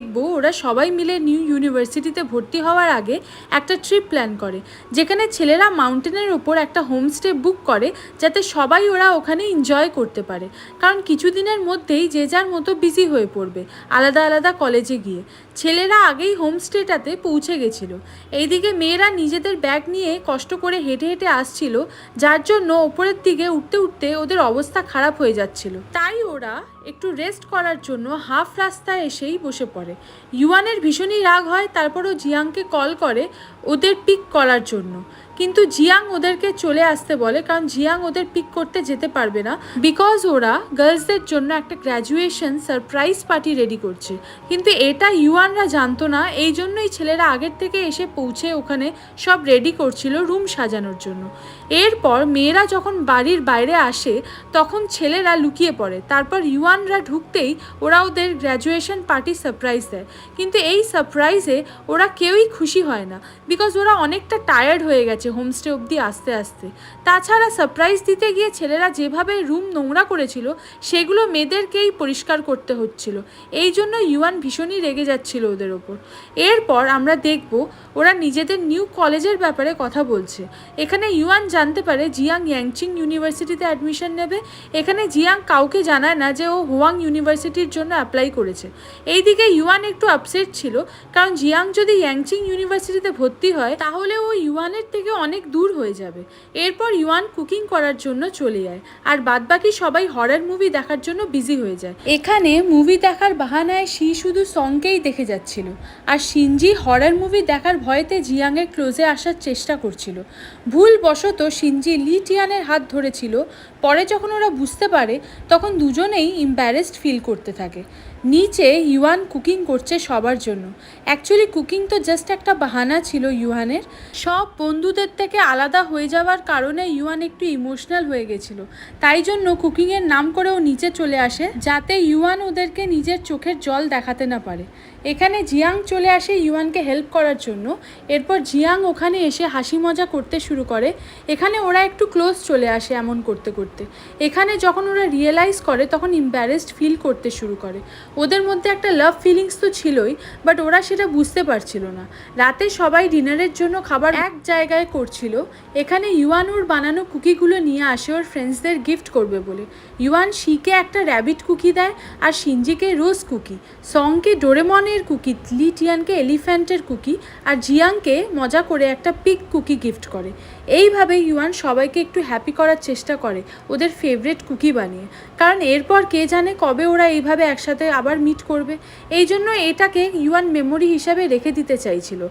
দেখব ওরা সবাই মিলে নিউ ইউনিভার্সিটিতে ভর্তি হওয়ার আগে একটা ট্রিপ প্ল্যান করে, যেখানে ছেলেরা মাউন্টেনের ওপর একটা হোমস্টে বুক করে যাতে সবাই ওরা ওখানে এনজয় করতে পারে। কারণ কিছুদিনের মধ্যেই যে যার মতো বিজি হয়ে পড়বে আলাদা আলাদা কলেজে গিয়ে। ছেলেরা আগেই হোমস্টেটাতে পৌঁছে গেছিলো। এইদিকে মেয়েরা নিজেদের ব্যাগ নিয়ে কষ্ট করে হেঁটে হেঁটে আসছিল, যার জন্য ওপরের দিকে উঠতে উঠতে ওদের অবস্থা খারাপ হয়ে যাচ্ছিল। তাই ওরা একটু রেস্ট করার জন্য হাফ রাস্তায় এসেই বসে পড়ে। ইউয়ানের ভীষণই রাগ হয়, তারপরও জিয়াংকে কল করে ওদের পিক করার জন্য, কিন্তু জিয়াং ওদেরকে চলে আসতে বলে, কারণ জিয়াং ওদের পিক করতে যেতে পারবে না, বিকজ ওরা গার্লসদের জন্য একটা গ্র্যাজুয়েশন সারপ্রাইজ পার্টি রেডি করছে। কিন্তু এটা ইউয়ানরা জানতো না, এই জন্যই ছেলেরা আগের থেকে এসে পৌঁছে ওখানে সব রেডি করছিল রুম সাজানোর জন্য। এরপর মেয়েরা যখন বাড়ির বাইরে আসে তখন ছেলেরা লুকিয়ে পড়ে। তারপর ইউয়ানরা ঢুকতেই ওরা ওদের গ্র্যাজুয়েশন পার্টি সারপ্রাইজ দেয়, কিন্তু এই সারপ্রাইজে ওরা কেউই খুশি হয় না, বিকজ ওরা অনেকটা টায়ার্ড হয়ে গেছে হোমস্টে অবধি আসতে আসতে। তাছাড়া সারপ্রাইজ দিতে গিয়ে ছেলেরা যেভাবে রুম নোংরা করেছিল সেগুলো মেয়েদেরকেই পরিষ্কার করতে হচ্ছিল, এই জন্য ইউয়ান ভীষণই রেগে যাচ্ছিল ওদের ওপর। এরপর আমরা দেখব ওরা নিজেদের নিউ কলেজের ব্যাপারে কথা বলছে। এখানে ইউয়ান জানতে পারে জিয়াং ইয়াংচিং ইউনিভার্সিটিতে অ্যাডমিশন নেবে। এখানে জিয়াং কাউকে জানায় না যে ও হোয়াং ইউনিভার্সিটির জন্য অ্যাপ্লাই করেছে। এইদিকে ইউয়ান একটু আপসেট ছিল, কারণ জিয়াং যদি ইয়াংচিং ইউনিভার্সিটিতে ভর্তি হয় তাহলে ও ইউয়ানের থেকে অনেক দূর হয়ে যাবে। এরপর ইউয়ান কুকিং করার জন্য চলে যায়, আর বাদবাকি সবাই হরর মুভি দেখার জন্য বিজি হয়ে যায়। এখানে মুভি দেখার বাহানায় শি শুধু সঙ্গকেই দেখে যাচ্ছিল, আর শিনজি হরর মুভি দেখার ভয়েতে জিয়াংয়ের ক্লোজে আসার চেষ্টা করছিল। ভুলবশত শিনজি লি টিয়ানের হাত ধরেছিল। পরে যখন ওরা বুঝতে পারে তখন দুজনেই এম্বারেসড ফিল করতে থাকে। নিচে ইউয়ান কুকিং করছে সবার জন্য। অ্যাকচুয়ালি কুকিং তো জাস্ট একটা বাহানা ছিল ইউয়ানের। সব বন্ধুদের থেকে আলাদা হয়ে যাওয়ার কারণে ইউয়ান একটু ইমোশনাল হয়ে গেছিলো, তাই জন্য কুকিংয়ের নাম করে ও নিচে চলে আসে, যাতে ইউয়ান ওদেরকে নিজের চোখের জল দেখাতে না পারে। এখানে জিয়াং চলে আসে ইউয়ানকে হেল্প করার জন্য। এরপর জিয়াং ওখানে এসে হাসি মজা করতে শুরু করে। এখানে ওরা একটু ক্লোজ চলে আসে এমন করতে করতে। এখানে যখন ওরা রিয়েলাইজ করে তখন এম্বারেসড ফিল করতে শুরু করে। ওদের মধ্যে একটা লাভ ফিলিংস তো ছিলই, বাট ওরা সেটা বুঝতে পারছিল না। রাতে সবাই ডিনারের জন্য খাবার এক জায়গায় করছিল। এখানে ইউয়ান ওর বানানো কুকিগুলো নিয়ে আসে ওর ফ্রেন্ডসদের গিফট করবে বলে। ইউয়ান শিকে একটা র্যাবিট কুকি দেয়, আর শিনজিকে রোজ কুকি, সংকে ডোরেমনের কুকি, লি টিয়ানকে এলিফ্যান্টের কুকি, আর জিয়াংকে মজা করে একটা পিগ কুকি গিফট করে। এইভাবে ইউয়ান সবাইকে একটু হ্যাপি করার চেষ্টা করে ওদের ফেভারিট কুকি বানিয়ে, কারণ এরপর কে জানে কবে ওরা এইভাবে একসাথে আবার মিট করবে। এই জন্য এটাকে ইউয়ান মেমোরি হিসাবে রেখে দিতে চাইছিল।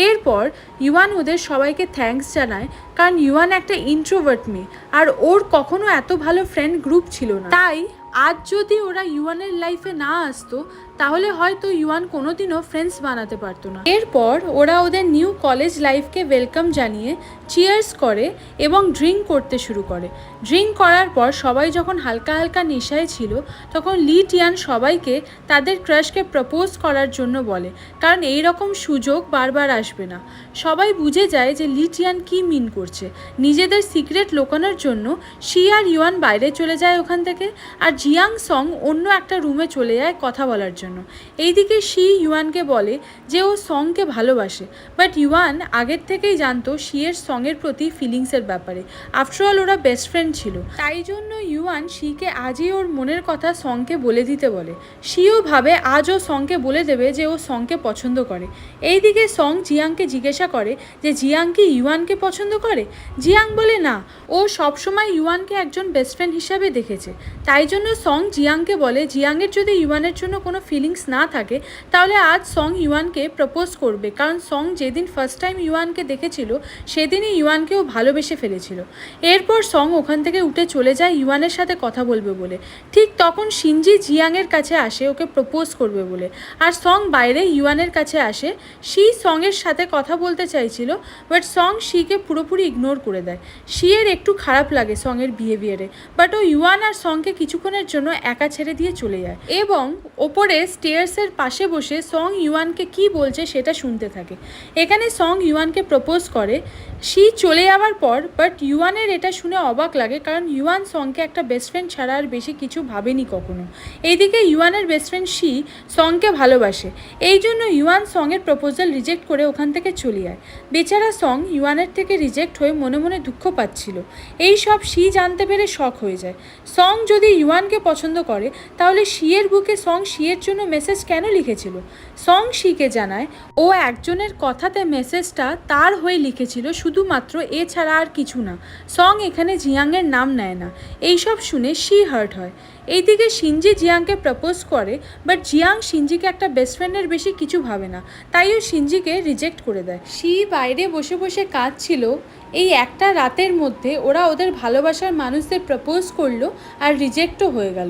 এরপর ইউয়ান ওদের সবাইকে থ্যাঙ্কস জানায়, কারণ ইউয়ান একটা ইন্ট্রোভার্ট মেয়ে, আর ওর কখনো এত ভালো ফ্রেন্ড গ্রুপ ছিল না। তাই আজ যদি ওরা ইউয়ানের লাইফে না আসতো তাহলে হয়তো ইউয়ান কোনোদিনও ফ্রেন্ডস বানাতে পারতো না। এরপর ওরা ওদের নিউ কলেজ লাইফকে ওয়েলকাম জানিয়ে চিয়ার্স করে এবং ড্রিঙ্ক করতে শুরু করে। ড্রিঙ্ক করার পর সবাই যখন হালকা হালকা নেশায় ছিল তখন লি টিয়ান সবাইকে তাদের ক্রাশকে প্রপোজ করার জন্য বলে, কারণ এই রকম সুযোগ বারবার আসবে না। সবাই বুঝে যায় যে লি টিয়ান কী মিন করছে। নিজেদের সিক্রেট লুকানোর জন্য শি আর ইউয়ান বাইরে চলে যায় ওখান থেকে, আর জিয়াং সং অন্য একটা রুমে চলে যায় কথা বলার জন্য। এইদিকে শি ইউয়ানকে বলে যে ও সংকে ভালোবাসে, বাট ইউয়ান আগের থেকেই জানতো শিয়ের সঙের প্রতি ফিলিংসের ব্যাপারে। আফটারঅল ওরা বেস্ট ফ্রেন্ড ছিল, তাই জন্য ইউয়ান শিকে আজই ওর মনের কথা সংকে বলে দিতে বলে। শিও ভাবে আজ ও সংকে বলে দেবে যে ও সংকে পছন্দ করে। এইদিকে সং জিয়াংকে জিজ্ঞাসা করে যে জিয়াং কি ইউয়ানকে পছন্দ করে। জিয়াং বলে না, ও সবসময় ইউয়ানকে একজন বেস্ট ফ্রেন্ড হিসাবে দেখেছে। তাই জন্য সং জিয়াংকে বলে জিয়াংয়ের যদি ইউয়ানের জন্য কোনো ফিলিংস না থাকে তাহলে আজ সং ইউয়ানকে প্রপোজ করবে, কারণ সং যেদিন ফার্স্ট টাইম ইউয়ানকে দেখেছিল সেদিনই ইউয়ানকেও ভালোবেসে ফেলেছিল। এরপর সং ওখান থেকে উঠে চলে যায় ইউয়ানের সাথে কথা বলবে বলে। ঠিক তখন শিনজি জিয়াংয়ের কাছে আসে ওকে প্রপোজ করবে বলে, আর সং বাইরে ইউয়ানের কাছে আসে। শি সঙের সাথে কথা বলতে চাইছিল, বাট সং শিকে পুরোপুরি ইগনোর করে দেয়। শিয়ের একটু খারাপ লাগে সঙের বিহেভিয়ারে, বাট ও ইউয়ান আর সংকে কিছুক্ষণের জন্য একা ছেড়ে দিয়ে চলে যায় এবং ওপরে স্টেয়ার্সের পাশে বসে সং ইউয়ানকে কি বলছে সেটা শুনতে থাকে। এখানে সং ইউয়ানকে প্রপোজ করে। শি শি চলে যাওয়ার পর বাট ইউয়ানের এটা শুনে অবাক লাগে, কারণ ইউয়ান সংকে একটা বেস্ট ফ্রেন্ড ছাড়া আর বেশি কিছু ভাবেনি কখনো। এইদিকে ইউয়ানের বেস্ট ফ্রেন্ড শি সংকে ভালোবাসে, এই জন্য ইউয়ান সঙের প্রপোজাল রিজেক্ট করে ওখান থেকে চলে যায়। বেচারা সং ইউয়ানের থেকে রিজেক্ট হয়ে মনে মনে দুঃখ পাচ্ছিল। এই সব শি জানতে পেরে শক হয়ে যায়। সং যদি ইউয়ানকে পছন্দ করে তাহলে শিয়ের বুকে সং শিয়ের জন্য মেসেজ কেন লিখেছিল? সং শিকে জানায় ও একজনের কথাতে মেসেজটা তার হয়ে লিখেছিল, শুধুমাত্র এছাড়া আর কিছু না। সং এখানে জিয়াংয়ের নাম নেয় না। এইসব শুনে শি হার্ট হয়। এইদিকে শিনজি জিয়াংকে প্রপোজ করে, বাট জিয়াং শিনজিকে একটা বেস্ট ফ্রেন্ডের বেশি কিছু ভাবে না, তাই ও শিনজিকে রিজেক্ট করে দেয়। শি বাইরে বসে বসে কাঁদছিল। এই একটা রাতের মধ্যে ওরা ওদের ভালোবাসার মানুষদের প্রপোজ করলো আর রিজেক্টও হয়ে গেল।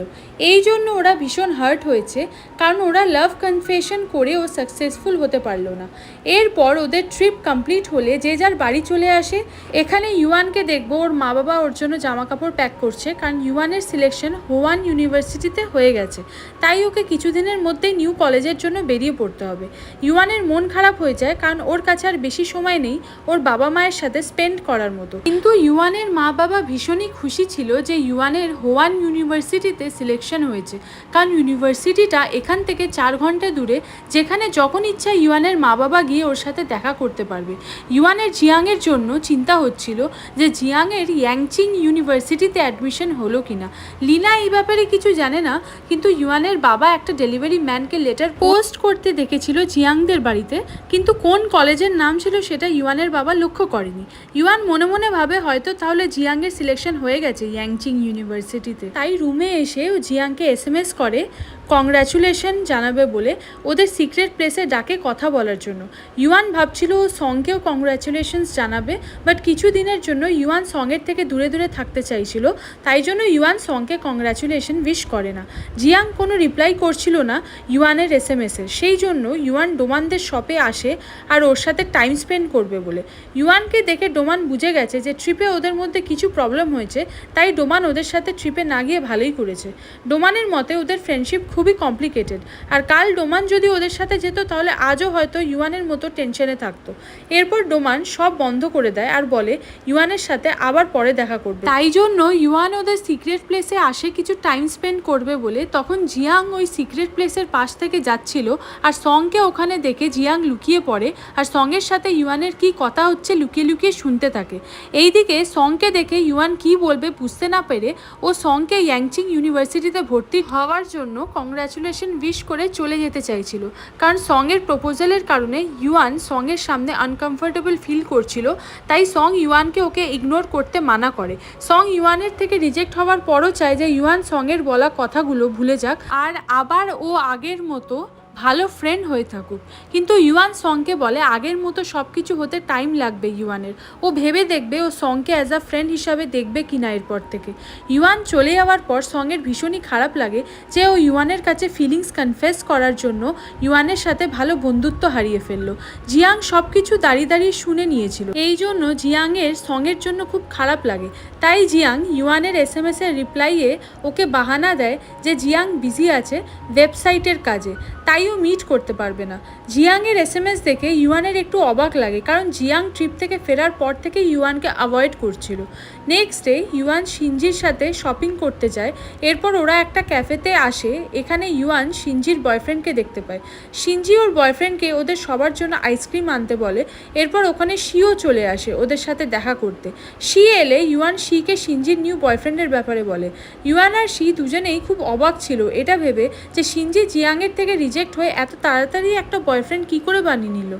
এই জন্য ওরা ভীষণ হার্ট হয়েছে, কারণ ওরা লাভ কনফেশন করেও সাকসেসফুল হতে পারলো না। এরপর ওদের ট্রিপ কমপ্লিট হলে যে যার বাড়ি চলে আসে। এখানে ইউয়ানকে দেখবো ওর মা বাবা ওর জন্য জামা কাপড় প্যাক করছে, কারণ ইউয়ানের সিলেকশন হোয়ান ইউনিভার্সিটিতে হয়ে গেছে, তাই ওকে কিছুদিনের মধ্যেই নিউ কলেজের জন্য বেরিয়ে পড়তে হবে। ইউয়ানের মন খারাপ হয়ে যায়, কারণ ওর কাছে আর বেশি সময় নেই ওর বাবা মায়ের সাথে স্পেন্ড করার মতো। কিন্তু ইউয়ানের মা বাবা ভীষণই খুশি ছিল যে ইউয়ানের হোয়ান ইউনিভার্সিটিতে সিলেকশন হয়েছে, কারণ ইউনিভার্সিটিটা এখান থেকে 4 ঘন্টা দূরে, যেখানে যখন ইচ্ছা ইউয়ানের মা বাবা গিয়ে ওর সাথে দেখা করতে পারবে। ইউয়ানের জিয়াংয়ের জন্য চিন্তা হচ্ছিল যে জিয়াংয়ের ইয়াংচিং ইউনিভার্সিটিতে অ্যাডমিশন হলো কিনা। লিনা এই ব্যাপারে কিছু জানে না, কিন্তু ইউয়ানের বাবা একটা ডেলিভারি ম্যানকে লেটার পোস্ট করতে দেখেছিল জিয়াংদের বাড়িতে, কিন্তু কোন কলেজের নাম ছিল সেটা ইউয়ানের বাবা লক্ষ্য করেনি। ইউয়ান মনে মনে ভাবে হয়তো তাহলে জিয়াংয়ের সিলেকশন হয়ে গেছে ইয়াংচিং ইউনিভার্সিটিতে, তাই রুমে এসে ও জিয়াংকে SMS করে কংগ্র্যাচুলেশন জানাবে বলে ওদের সিক্রেট প্লেসে ডাকে কথা বলার জন্য। ইউয়ান ভাবছিল ও সংকেও কংগ্র্যাচুলেশনস জানাবে, বাট কিছু দিনের জন্য ইউয়ান সঙের থেকে দূরে দূরে থাকতে চাইছিল, তাই জন্য ইউয়ান সংকে কংগ্র্যাচুলেশন উইশ করে না। জিয়াং কোনো রিপ্লাই করছিল না ইউয়ানের SMS-এর, সেই জন্য ইউয়ান ডোমানদের শপে আসে আর ওর সাথে টাইম স্পেন্ড করবে বলে। ইউয়ানকে দেখে ডোমান বুঝে গেছে যে ট্রিপে ওদের মধ্যে কিছু প্রবলেম হয়েছে, তাই ডোমান ওদের সাথে ট্রিপে না গিয়ে ভালোই করেছে। ডোমানের মতে ওদের ফ্রেন্ডশিপ খুবই কমপ্লিকেটেড, আর কাল ডোমান যদি ওদের সাথে যেত তাহলে আজও হয়তো ইউয়ানের মতো টেনশনে থাকতো। এরপর ডোমান সব বন্ধ করে দেয় আর বলে ইউয়ানের সাথে আবার পরে দেখা করবে। তাই জন্য ইউয়ান ওদের সিক্রেট প্লেসে আসে কিছু টাইম স্পেন্ড করবে বলে। তখন জিয়াং ওই সিক্রেট প্লেসের পাশ থেকে যাচ্ছিল আর সংকে ওখানে দেখে জিয়াং লুকিয়ে পড়ে আর সঙের সাথে ইউয়ানের কি কথা হচ্ছে লুকিয়ে লুকিয়ে শুনতে থাকে। এইদিকে সংকে দেখে ইউয়ান কি বলবে বুঝতে না পেরে ও সংকে ইয়াংচিং ইউনিভার্সিটিতে ভর্তি হওয়ার জন্য কংগ্র্যাচুলেশন উইশ করে চলে যেতে চাইছিল, কারণ সঙের প্রপোজালের কারণে ইউয়ান সঙের সামনে আনকমফোর্টেবল ফিল করছিল, তাই সং ইউয়ানকে ওকে ইগনোর করতে মানা করে। সং ইউয়ানের থেকে রিজেক্ট হওয়ার পরও চায় যে ইউয়ান সঙের বলা কথাগুলো ভুলে যাক আর আবার ও আগের মতো ভালো ফ্রেন্ড হয়ে থাকুক। কিন্তু ইউয়ান সংকে বলে আগের মতো সব কিছু হতে টাইম লাগবে ইউয়ানের, ও ভেবে দেখবে ও সংকে অ্যাজ আ ফ্রেন্ড হিসাবে দেখবে কিনা এরপর থেকে। ইউয়ান চলে যাওয়ার পর সঙের ভীষণই খারাপ লাগে যে ও ইউয়ানের কাছে ফিলিংস কনফেস করার জন্য ইউয়ানের সাথে ভালো বন্ধুত্ব হারিয়ে ফেললো। জিয়াং সব কিছু দাঁড়িয়ে দাঁড়িয়ে শুনে নিয়েছিল, এই জন্য জিয়াংয়ের সঙের জন্য খুব খারাপ লাগে। তাই জিয়াং ইউয়ানের SMS-এর রিপ্লাইয়ে ওকে বাহানা দেয় যে জিয়াং বিজি আছে ওয়েবসাইটের কাজে, তাই ও মিট করতে পারবে না। জিয়াংয়ের SMS দেখে ইউয়ানের একটু অবাক লাগে, কারণ জিয়াং ট্রিপ থেকে ফেরার পর থেকে ইউয়ানকে অ্যাভয়েড করছিল। নেক্সট ডে ইউয়ান শিনজির সাথে শপিং করতে যায়। এরপর ওরা একটা ক্যাফেতে আসে। এখানে ইউয়ান শিনজির বয়ফ্রেন্ডকে দেখতে পায়। শিনজি ওর বয়ফ্রেন্ডকে ওদের সবার জন্য আইসক্রিম আনতে বলে। এরপর ওখানে শিও চলে আসে ওদের সাথে দেখা করতে। শি এলে ইউয়ান শিকে শিনজির নিউ বয়ফ্রেন্ডের ব্যাপারে বলে। ইউয়ান আর শি দুজনেই খুব অবাক ছিল এটা ভেবে যে শিনজি জিয়াংয়ের থেকে রিজেক্ট হয়ে এত তাড়াতাড়ি একটা বয়ফ্রেন্ড কী করে বানিয়ে নিল।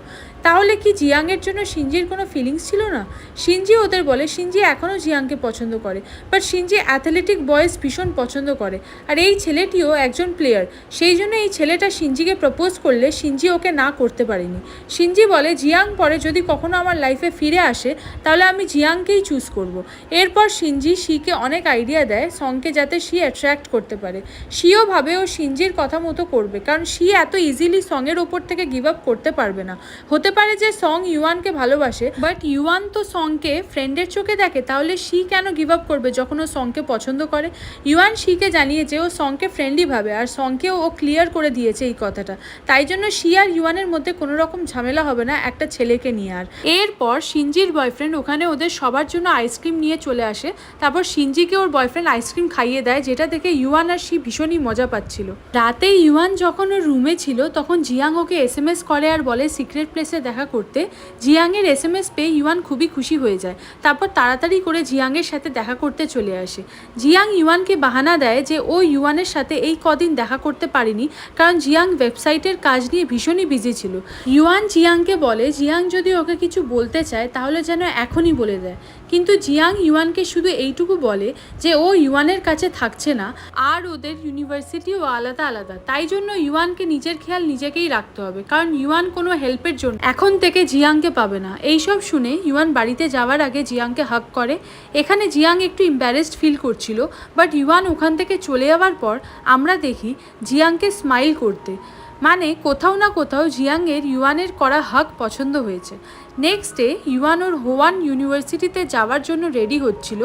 তাহলে কি জিয়াংয়ের জন্য শিনজির কোনো ফিলিংস ছিল না? শিনজি ওদের বলে শিনজি এখনও জিয়াংকে পছন্দ করে, বাট শিনজি অ্যাথলেটিক বয়েজ ভীষণ পছন্দ করে, আর এই ছেলেটিও একজন প্লেয়ার, সেই জন্য এই ছেলেটা শিনজিকে প্রপোজ করলে শিনজি ওকে না করতে পারেনি। শিনজি বলে জিয়াং পরে যদি কখনো আমার লাইফে ফিরে আসে তাহলে আমি জিয়াংকেই চুজ করব। এরপর শিনজি শিকে অনেক আইডিয়া দেয় সংকে যাতে শি অ্যাট্রাক্ট করতে পারে। শিও ভাবে ও শিনজির কথা মতো করবে, কারণ শি এত ইজিলি সঙের ওপর থেকে গিভ আপ করতে পারবে না। হতে হতে পারে যে সং ইউয়ানকে ভালোবাসে, বাট ইউয়ান তো সংকে ফ্রেন্ডের চোখে দেখে, তাহলে শি কেন গিভ আপ করবে যখন ও সংকে পছন্দ করে? ইউয়ান শিকে জানিয়ে যে ও সংকে ফ্রেন্ডলি ভাবে, আর সংকেও ও ক্লিয়ার করে দিয়েছে এই কথাটা। তাই জন্য শি আর ইউয়ানের মধ্যে কোনো রকম ঝামেলা হবে না একটা ছেলেকে নিয়ে। আর এরপর শিনজির বয়ফ্রেন্ড ওখানে ওদের সবার জন্য আইসক্রিম নিয়ে চলে আসে। তারপর শিনজিকে ওর বয়ফ্রেন্ড আইসক্রিম খাইয়ে দেয়, যেটা দেখে ইউয়ান আর শি ভীষণই মজা পাচ্ছিল। রাতে ইউয়ান যখন ওর রুমে ছিল তখন জিয়াং ওকে এসএমএস করে আর বলে সিক্রেট প্লেসে দেখা করতে। জিয়াংয়ের এসএমএস পেয়ে ইউয়ান খুবই খুশি হয়ে যায়। তারপর তাড়াতাড়ি করে জিয়াংয়ের সাথে দেখা করতে চলে আসে। জিয়াং ইউয়ানকে বাহানা দেয় যে ও ইউয়ানের সাথে এই কদিন দেখা করতে পারেনি, কারণ জিয়াং ওয়েবসাইটের কাজ নিয়ে ভীষণই বিজি ছিল। ইউয়ান জিয়াংকে বলে জিয়াং যদি ওকে কিছু বলতে চায় তাহলে যেন এখনই বলে দেয়, কিন্তু জিয়াং ইউয়ানকে শুধু এইটুকু বলে যে ও ইউয়ানের কাছে থাকছে না আর ওদের ইউনিভার্সিটিও আলাদা আলাদা, তাই জন্য ইউয়ানকে নিজের খেয়াল নিজেকেই রাখতে হবে, কারণ ইউয়ান কোনো হেল্পের জন্য এখন থেকে জিয়াংকে পাবে না। এইসব শুনে ইউয়ান বাড়িতে যাওয়ার আগে জিয়াংকে হাগ করে। এখানে জিয়াং একটু এম্বারেসড ফিল করছিল, বাট ইউয়ান ওখান থেকে চলে যাওয়ার পর আমরা দেখি জিয়াংকে স্মাইল করতে, মানে কোথাও না কোথাও জিয়াংয়ের ইউয়ানের করা হাগ পছন্দ হয়েছে। নেক্সট ডে ইউয়ান ওর হোয়ান ইউনিভার্সিটিতে যাওয়ার জন্য রেডি হচ্ছিল।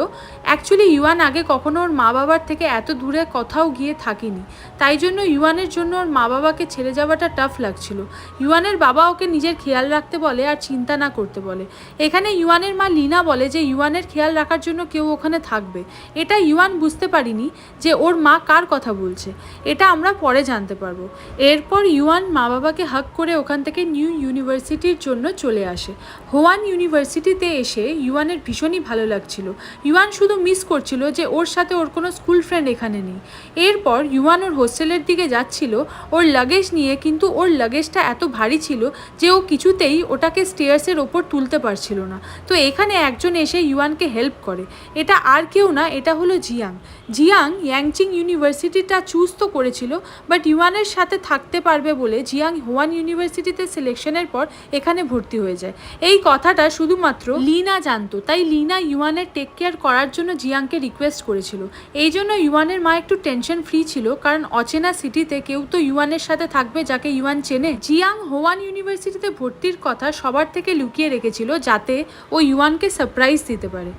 অ্যাকচুয়ালি ইউয়ান আগে কখনো ওর মা বাবার থেকে এত দূরে কোথাও গিয়ে থাকিনি, তাই জন্য ইউয়ানের জন্য ওর মা বাবাকে ছেড়ে যাওয়াটা টাফ লাগছিল। ইউয়ানের বাবা ওকে নিজের খেয়াল রাখতে বলে আর চিন্তা না করতে বলে। এখানে ইউয়ানের মা লিনা বলে যে ইউয়ানের খেয়াল রাখার জন্য কেউ ওখানে থাকবে। এটা ইউয়ান বুঝতে পারিনি যে ওর মা কার কথা বলছে, এটা আমরা পরে জানতে পারবো। এরপর ইউয়ান মা বাবাকে হাগ করে ওখান থেকে নিউ ইউনিভার্সিটির জন্য চলে আসে। হোয়ান ইউনিভার্সিটিতে এসে ইউয়ানের ভীষণই ভালো লাগছিল। ইউয়ান শুধু মিস করছিল যে ওর সাথে ওর কোনো স্কুল ফ্রেন্ড এখানে নেই। এরপর ইউয়ান ওর হোস্টেলের দিকে যাচ্ছিল ওর লাগেজ নিয়ে, কিন্তু ওর লাগেজটা এত ভারী ছিল যে ও কিছুতেই ওটাকে স্টেয়ার্সের ওপর তুলতে পারছিল না। তো এখানে একজন এসে ইউয়ানকে হেল্প করে। এটা আর কেউ না, এটা হলো জিয়াং। জিয়াং ইয়াংচিং ইউনিভার্সিটিটা চুজ তো করেছিল, বাট ইউয়ানের সাথে থাকতে পারবে বলে জিয়াং হোয়ান ইউনিভার্সিটিতে সিলেকশনের পর এখানে ভর্তি হয়ে যায়। এই কথাটা শুধুমাত্র লিনা জানতো, তাই লিনা ইউয়ানের টেক কেয়ার করার জন্য জিয়াংকে রিকোয়েস্ট করেছিল। এই জন্য ইউয়ানের মা একটু টেনশন ফ্রি ছিল, কারণ অচেনা সিটিতে কেউ তো ইউয়ানের সাথে থাকবে যাকে ইউয়ান চেনে। জিয়াং হোয়ান ইউনিভার্সিটিতে ভর্তির কথা সবার থেকে লুকিয়ে রেখেছিল যাতে ও ইউয়ানকে সারপ্রাইজ দিতে পারে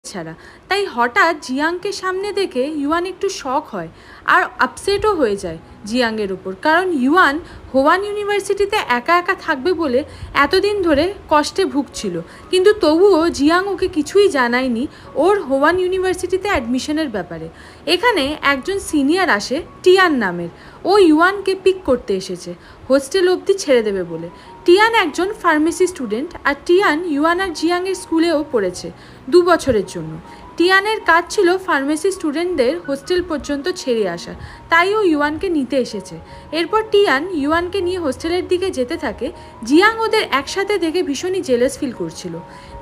ছাড়া। তাই হঠাৎ জিয়াংকে সামনে দেখে ইউয়ান একটু শক হয় আর আপসেটও হয়ে যায় জিয়াংয়ের উপর, কারণ ইউয়ান হোয়ান ইউনিভার্সিটিতে একা একা থাকবে বলে এতদিন ধরে কষ্টে ভুগছিল, কিন্তু তবুও জিয়াং ওকে কিছুই জানায়নি ওর হোয়ান ইউনিভার্সিটিতে অ্যাডমিশনের ব্যাপারে। এখানে একজন সিনিয়র আসে টিয়ান নামের, ও ইউয়ানকে পিক করতে এসেছে হোস্টেল অবধি ছেড়ে দেবে বলে। টিয়ান একজন ফার্মেসি স্টুডেন্ট, আর টিয়ান ইউয়ান আর জিয়াংয়ের স্কুলেও পড়েছে 2 বছরের জন্য। টিয়ানের কাজ ছিল ফার্মেসি স্টুডেন্টদের হোস্টেল পর্যন্ত ছেড়ে আসা, তাই ও ইউয়ানকে নিতে এসেছে। এরপর টিয়ান ইউয়ানকে নিয়ে হোস্টেলের দিকে যেতে থাকে। জিয়াং ওদের একসাথে দেখে ভীষণই জেলাস ফিল করছিল।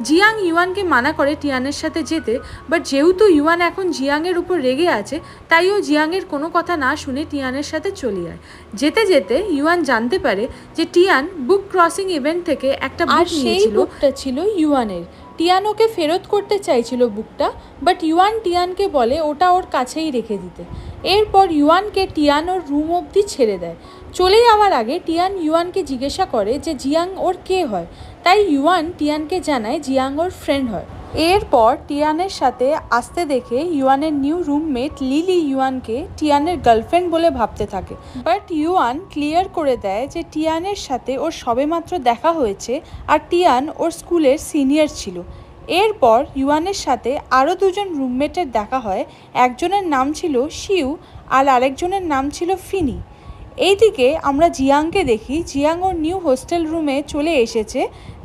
জিয়াং ইউয়ানকে মানা করে টিয়ানের সাথে যেতে, বাট যেহেতু ইউয়ান এখন জিয়াংয়ের উপর রেগে আছে, তাই ও জিয়াংয়ের কোনো কথা না শুনে টিয়ানের সাথে চলে যায়। যেতে যেতে ইউয়ান জানতে পারে যে টিয়ান বুক ক্রসিং ইভেন্ট থেকে একটা বুক নিয়েছিল, বুকটা ছিল ইউয়ানের। টিয়ান ওকে ফেরত করতে চাইছিল বুকটা, বাট ইউয়ান টিয়ানকে বলে ওটা ওর কাছেই রেখে দিতে। এরপর ইউয়ানকে টিয়ান ওর রুম অবধি ছেড়ে দেয়। চলে যাওয়ার আগে টিয়ান ইউয়ানকে জিজ্ঞাসা করে যে জিয়াং ওর কে হয়, তাই ইউয়ান টিয়ানকে জানায় জিয়াং ওর ফ্রেন্ড হয়। এরপর টিয়ানের সাথে আসতে দেখে ইউয়ানের নিউ রুমমেট লিলি ইউয়ানকে টিয়ানের গার্লফ্রেন্ড বলে ভাবতে থাকে, বাট ইউয়ান ক্লিয়ার করে দেয় যে টিয়ানের সাথে ওর সবেমাত্র দেখা হয়েছে আর টিয়ান ওর স্কুলের সিনিয়র ছিল। এরপর ইউয়ানের সাথে আরও 2 জন রুমমেটের দেখা হয়। একজনের নাম ছিল শিউ আর আরেকজনের নাম ছিল ফিনি। এইদিকে আমরা জিয়াংকে দেখি, জিয়াং ওর নিউ হোস্টেল রুমে চলে এসেছে।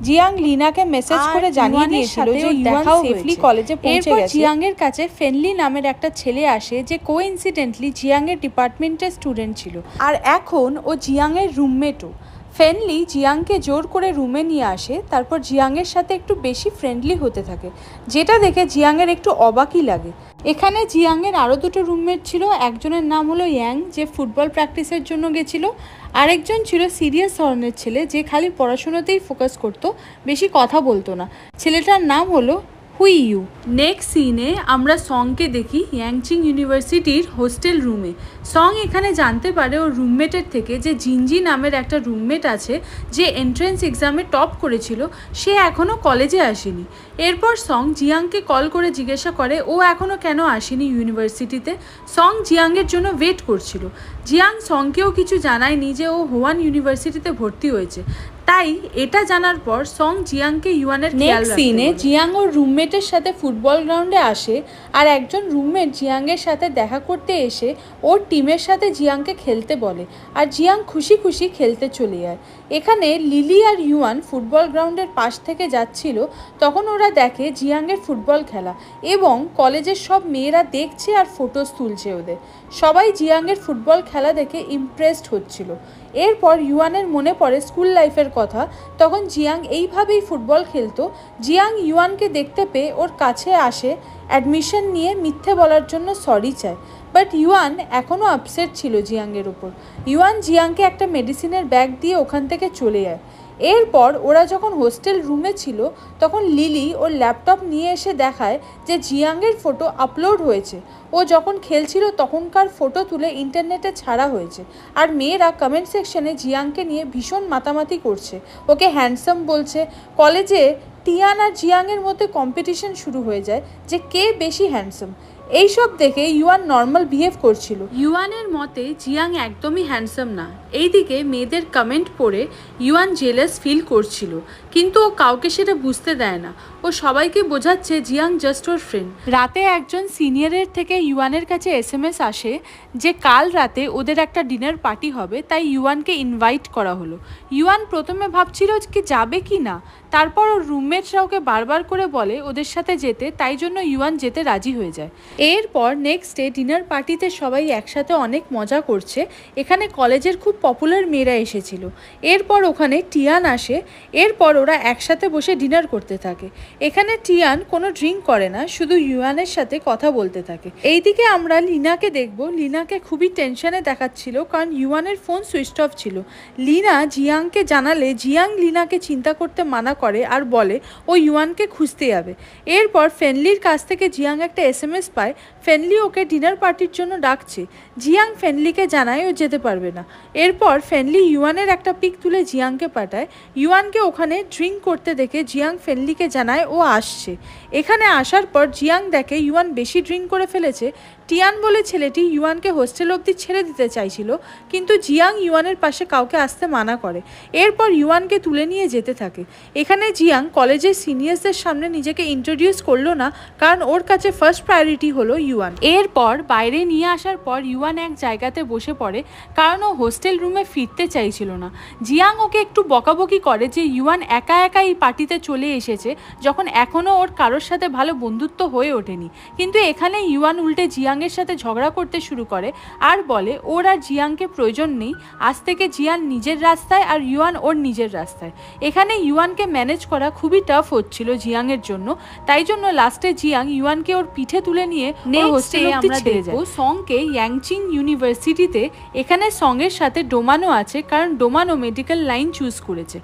জিয়াং লিনাকে মেসেজ করে জানিয়ে দিয়েছিল যে ইউয়ান সেফলি কলেজে পৌঁছে গেছে। জিয়াংয়ের কাছে ফেনলি নামের একটা ছেলে আসে যে কোইন্সিডেন্টলি জিয়াংয়ের ডিপার্টমেন্টের স্টুডেন্ট ছিল, আর এখন ও জিয়াংয়ের রুমমেটও। ফেনলি জিয়াংকে জোর করে রুমে নিয়ে আসে, তারপর জিয়াংয়ের সাথে একটু বেশি ফ্রেন্ডলি হতে থাকে, যেটা দেখে জিয়াংয়ের একটু অবাকই লাগে। এখানে জিয়াংয়ের আরও 2টো রুমমেট ছিল। একজনের নাম হলো ইয়াং, যে ফুটবল প্র্যাকটিসের জন্য গেছিল। আরেকজন ছিল সিরিয়াস ধরনের ছেলে, যে খালি পড়াশোনাতেই ফোকাস করতো, বেশি কথা বলতো না। ছেলেটার নাম হলো হুই ইউ। নেক্সট সিনে আমরা সংকে দেখি ইয়াংচিং ইউনিভার্সিটির হোস্টেল রুমে। সং এখানে জানতে পারে ওর রুমমেটের থেকে যে জিনজি নামের একটা রুমমেট আছে যে এন্ট্রেন্স এক্সামে টপ করেছিল, সে এখনও কলেজে আসেনি। এরপর সং জিয়াংকে কল করে জিজ্ঞাসা করে ও এখনও কেন আসেনি ইউনিভার্সিটিতে। সং জিয়াংয়ের জন্য ওয়েট করছিল। জিয়াং সংকেও কিছু জানায়নি যে ও হোয়ান ইউনিভার্সিটিতে ভর্তি হয়েছে। তাই এটা জানার পর সং জিয়াংকে ইউয়ানের খেয়াল রাখতে বলে। সিনে জিয়াং ওর রুমমেটের সাথে ফুটবল গ্রাউন্ডে আসে আর একজন রুমমেট জিয়াংয়ের সাথে দেখা করতে এসে ওর টিমের সাথে জিয়াংকে খেলতে বলে আর জিয়াং খুশি খুশি খেলতে চলে যায়। এখানে লিলি আর ইউয়ান ফুটবল গ্রাউন্ডের পাশ থেকে যাচ্ছিল, তখন ওরা দেখে জিয়াংয়ের ফুটবল খেলা এবং কলেজের সব মেয়েরা দেখছে আর ফটোস তুলছে ওদের। সবাই জিয়াংয়ের ফুটবল খেলা দেখে ইমপ্রেসড হচ্ছিল। এরপর ইউয়ানের মনে পড়ে স্কুল লাইফের কথা, তখন জিয়াং এইভাবেই ফুটবল খেলতো। জিয়াং ইউয়ানকে দেখতে পেয়ে ওর কাছে আসে, অ্যাডমিশন নিয়ে মিথ্যে বলার জন্য সরি চায়। বাট ইউয়ান এখনও আপসেট ছিল জিয়াংয়ের ওপর। ইউয়ান জিয়াংকে একটা মেডিসিনের ব্যাগ দিয়ে ওখান থেকে চলে যায়। এরপর ওরা যখন হোস্টেল রুমে ছিল তখন লিলি ওর ল্যাপটপ নিয়ে এসে দেখায় যে জিয়াংয়ের ফটো আপলোড হয়েছে। ও যখন খেলছিল তখনকার ফটো তুলে ইন্টারনেটে ছাড়া হয়েছে আর মেয়েরা কমেন্ট সেকশনে জিয়াংকে নিয়ে ভীষণ মাতামাতি করছে, ওকে হ্যান্ডসাম বলছে। কলেজে টিয়ান আর জিয়াংয়ের মধ্যে কম্পিটিশন শুরু হয়ে যায় যে কে বেশি হ্যান্ডসাম। এইসব দেখে ইউয়ান নর্মাল বিহেভ করছিল। ইউয়ানের মতে জিয়াং একদমই হ্যান্ডসাম না। এইদিকে মেয়েদের কমেন্ট পড়ে ইউয়ান জেলাস ফিল করছিল, কিন্তু ও কাউকে সেটা বুঝতে দেয় না। ও সবাইকে বোঝাচ্ছে জিয়াং জাস্ট ওর ফ্রেন্ড। রাতে একজন সিনিয়রের থেকে ইউয়ানের কাছে SMS আসে যে কাল রাতে ওদের একটা ডিনার পার্টি হবে, তাই ইউয়ানকে ইনভাইট করা হলো। ইউয়ান প্রথমে ভাবছিল কি যাবে কি না, তারপর ওর রুমমেটরা ওকে বারবার করে বলে ওদের সাথে যেতে, তাই জন্য ইউয়ান যেতে রাজি হয়ে যায়। এরপর নেক্সট ডে ডিনার পার্টিতে সবাই একসাথে অনেক মজা করছে। এখানে কলেজের খুব পপুলার মেয়েরা এসেছিল। এরপর ওখানে টিয়ান আসে। এরপর ওরা একসাথে বসে ডিনার করতে থাকে। এখানে টিয়ান কোনো ড্রিঙ্ক করে না, শুধু ইউয়ানের সাথে কথা বলতে থাকে। এইদিকে আমরা লিনাকে দেখব। লিনাকে খুবই টেনশনে দেখাচ্ছিল কারণ ইউয়ানের ফোন সুইচ অফ ছিল। লিনা জিয়াংকে জানালে জিয়াং লিনাকে চিন্তা করতে মানা করে আর বলে ও ইউয়ানকে খুঁজতে যাবে। এরপর ফেনলির কাছ থেকে জিয়াং একটা SMS পায়। ফেনলি ওকে ডিনার পার্টির জন্য ডাকছে। জিয়াং ফেনলিকে জানায় ও যেতে পারবে না। এরপর ফেনলি ইউয়ানের একটা পিক তুলে জিয়াংকে পাঠায়। ইউয়ানকে ওখানে ড্রিঙ্ক করতে দেখে জিয়াং ফেনলিকে জানায় ও আসছে। এখানে আসার পর জিয়াং দেখে ইউয়ান বেশি ড্রিঙ্ক করে ফেলেছে। টিয়ান বলে ছেলেটি ইউয়ানকে হোস্টেল অবধি ছেড়ে দিতে চাইছিল, কিন্তু জিয়াং ইউয়ানের পাশে কাউকে আসতে মানা করে। এরপর ইউয়ানকে তুলে নিয়ে যেতে থাকে। এখানে জিয়াং কলেজের সিনিয়রসদের সামনে নিজেকে ইন্ট্রোডিউস করলো না, কারণ ওর কাছে ফার্স্ট প্রায়োরিটি হলো ইউয়ান। এরপর বাইরে নিয়ে আসার পর ইউয়ান এক জায়গাতে বসে পড়ে, কারণ ও হোস্টেল রুমে ফিরতে চাইছিল না। জিয়াং ওকে একটু বকাবকি করে যে ইউয়ান একা একা এই পার্টিতে চলে এসেছে, যখন এখনও ওর কারোর সাথে ভালো বন্ধুত্ব হয়ে ওঠেনি। কিন্তু এখানে ইউয়ান উল্টে জিয়াংয়ের সাথে ঝগড়া করতে শুরু করে আর বলে ওর আর জিয়াংকে প্রয়োজন নেই, আজ থেকে জিয়াং নিজের রাস্তায় আর ইউয়ান ওর নিজের রাস্তায়। এখানে ইউয়ানকে ম্যানেজ করা খুবই টাফ হচ্ছিল জিয়াংয়ের জন্য, তাই জন্য লাস্টে জিয়াং ইউয়ানকে ওর পিঠে তুলে নিয়ে হোস্টেলে আমরা দেখব সংকে ইয়াংচিং ইউনিভার্সিটিতে। এখানে সঙ্গের সাথে ডোমানো আছে, কারণ ডোমানো মেডিকেল লাইন চুজ করেছে।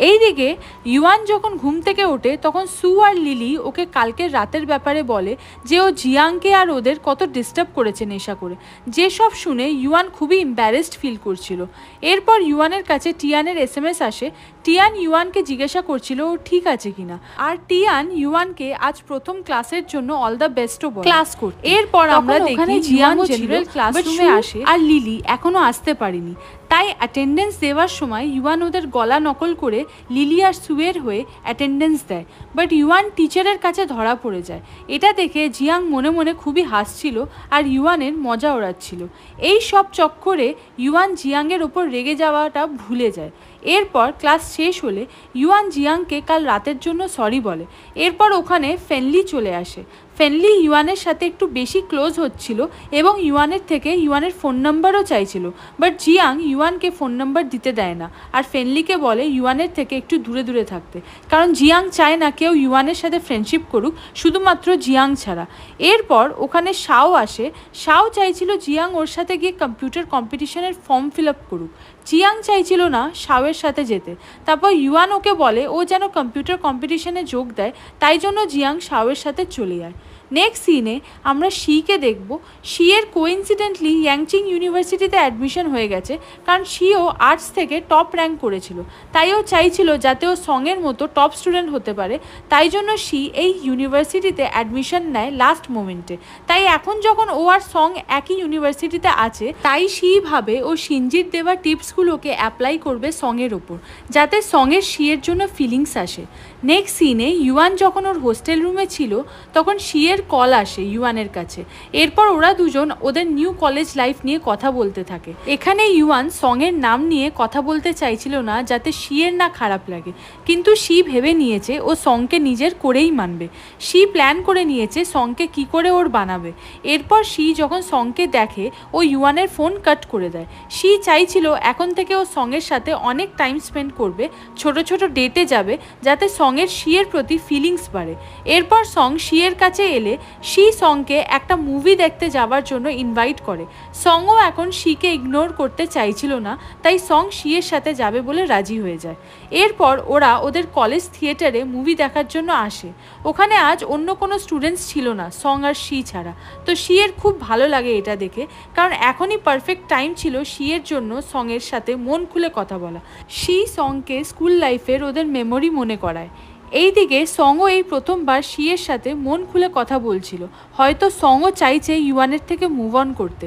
এইদিকে ইউয়ান যখন ঘুম থেকে ওঠে তখন সু আর লিলি ওকে কালকের রাতের ব্যাপারে বলে যে ও জিয়াংকে আর ওদের কত ডিস্টার্ব করেছে নেশা করে। যেসব শুনে ইউয়ান খুবই এম্বারেসড ফিল করছিল। এরপর ইউয়ানের কাছে টিয়ানের SMS আসে। টিয়ান ইউয়ানকে জিজ্ঞাসা করছিল ও ঠিক আছে কিনা, আর টিয়ান ইউয়ানকে আজ প্রথম ক্লাসের জন্য অল দ্য বেস্টও বলে ক্লাস করতে। এরপর আমরা দেখি জিয়াং জেনারেল ক্লাসরুমে আসে আর লিলি এখনো আসতে পারেনি, তাই অ্যাটেন্ডেন্স দেওয়ার সময় ইউয়ান ওদের গলা নকল করে লিলি আর সুয়ের হয়ে অ্যাটেন্ডেন্স দেয়। বাট ইউয়ান টিচারের কাছে ধরা পড়ে যায়। এটা দেখে জিয়াং মনে মনে খুবই হাসছিল আর ইউয়ানের মজা ওড়াচ্ছিল। এই সব চক্করে ইউয়ান জিয়াংয়ের ওপর রেগে যাওয়াটা ভুলে যায়। এরপর ক্লাস শেষ হলে ইউয়ান জিয়াংকে কাল রাতের জন্য সরি বলে। এরপর ওখানে ফেনলি চলে আসে। ফেনলি ইউয়ানের সাথে একটু বেশি ক্লোজ হচ্ছিল এবং ইউয়ানের থেকে ইউয়ানের ফোন নাম্বারও চাইছিল, বাট জিয়াং ইউয়ানকে ফোন নাম্বার দিতে দেয় না আর ফেনলিকে বলে ইউয়ানের থেকে একটু দূরে দূরে থাকতে, কারণ জিয়াং চায় না কেউ ইউয়ানের সাথে ফ্রেন্ডশিপ করুক, শুধুমাত্র জিয়াং ছাড়া। এরপর ওখানে শাও আসে। শাও চাইছিল জিয়াং ওর সাথে গিয়ে কম্পিউটার কম্পিটিশনের ফর্ম ফিল আপ করুক। জিয়াং চাইছিল না শাওয়ের শাওয়ের সাথে যেতে। তারপর ইউয়ান ওকে বলে ও যেন কম্পিউটার কম্পিটিশনে যোগ দেয়, তাই জন্য জিয়াং শাওয়ের সাথে চলে যায়। নেক্সট সিনে আমরা শিকে দেখব। শিয়ের কোইন্সিডেন্টলি ইয়াংচিং ইউনিভার্সিটিতে অ্যাডমিশন হয়ে গেছে, কারণ শিও আর্টস থেকে টপ র্যাঙ্ক করেছিল। তাই ও চাইছিল যাতে ও সঙের মতো টপ স্টুডেন্ট হতে পারে, তাই জন্য শি এই ইউনিভার্সিটিতে অ্যাডমিশন নেয় লাস্ট মোমেন্টে। তাই এখন যখন ও আর সং একই ইউনিভার্সিটিতে আছে, তাই শি ভাবে ও সিনজির দেওয়া টিপসগুলোকে অ্যাপ্লাই করবে সঙের ওপর, যাতে সঙের শিয়ের জন্য ফিলিংস আসে। নেক্সট সিনে ইউয়ান যখন ওর হোস্টেল রুমে ছিল, তখন শিয়ের কল আসে ইউয়ানের কাছে। এরপর ওরা দুজন ওদের নিউ কলেজ লাইফ নিয়ে কথা বলতে থাকে। এখানে ইউয়ান সঙের নাম নিয়ে কথা বলতে চাইছিল না, যাতে শিয়ের না খারাপ লাগে, কিন্তু শি ভেবে নিয়েছে ও সঙকে নিজের করেই মানবে। শি প্ল্যান করে নিয়েছে সঙকে কি করে ওর বানাবে। এরপর শি যখন সঙকে দেখে, ও ইউয়ানের ফোন কাট করে দেয়। শি চাইছিল এখন থেকে ও সঙের সাথে অনেক টাইম স্পেন্ড করবে, ছোট ছোট ডেটে যাবে, যাতে সঙের শিয়ের প্রতি ফিলিংস বাড়ে। এরপর সং শিয়ের কাছে এলে শি সঙকে একটা মুভি দেখতে যাওয়ার জন্য ইনভাইট করে। সঙও এখন শিকে ইগনোর করতে চাইছিল না, তাই সং শিয়ের সাথে যাবে বলে রাজি হয়ে যায়। এরপর ওরা ওদের কলেজ থিয়েটারে মুভি দেখার জন্য আসে। ওখানে আজ অন্য কোনো স্টুডেন্টস ছিল না সং আর শি ছাড়া। তো শিয়ের খুব ভালো লাগে এটা দেখে, কারণ এখনই পারফেক্ট টাইম ছিল শিয়ের জন্য সঙের সাথে মন খুলে কথা বলা। শি সঙকে স্কুল লাইফের ওদের মেমোরি মনে করায়। এইদিকে সঙও এই প্রথমবার শিয়ের সাথে মন খুলে কথা বলছিল। হয়তো সঙও চাইছে ইউয়ানের থেকে মুভ অন করতে।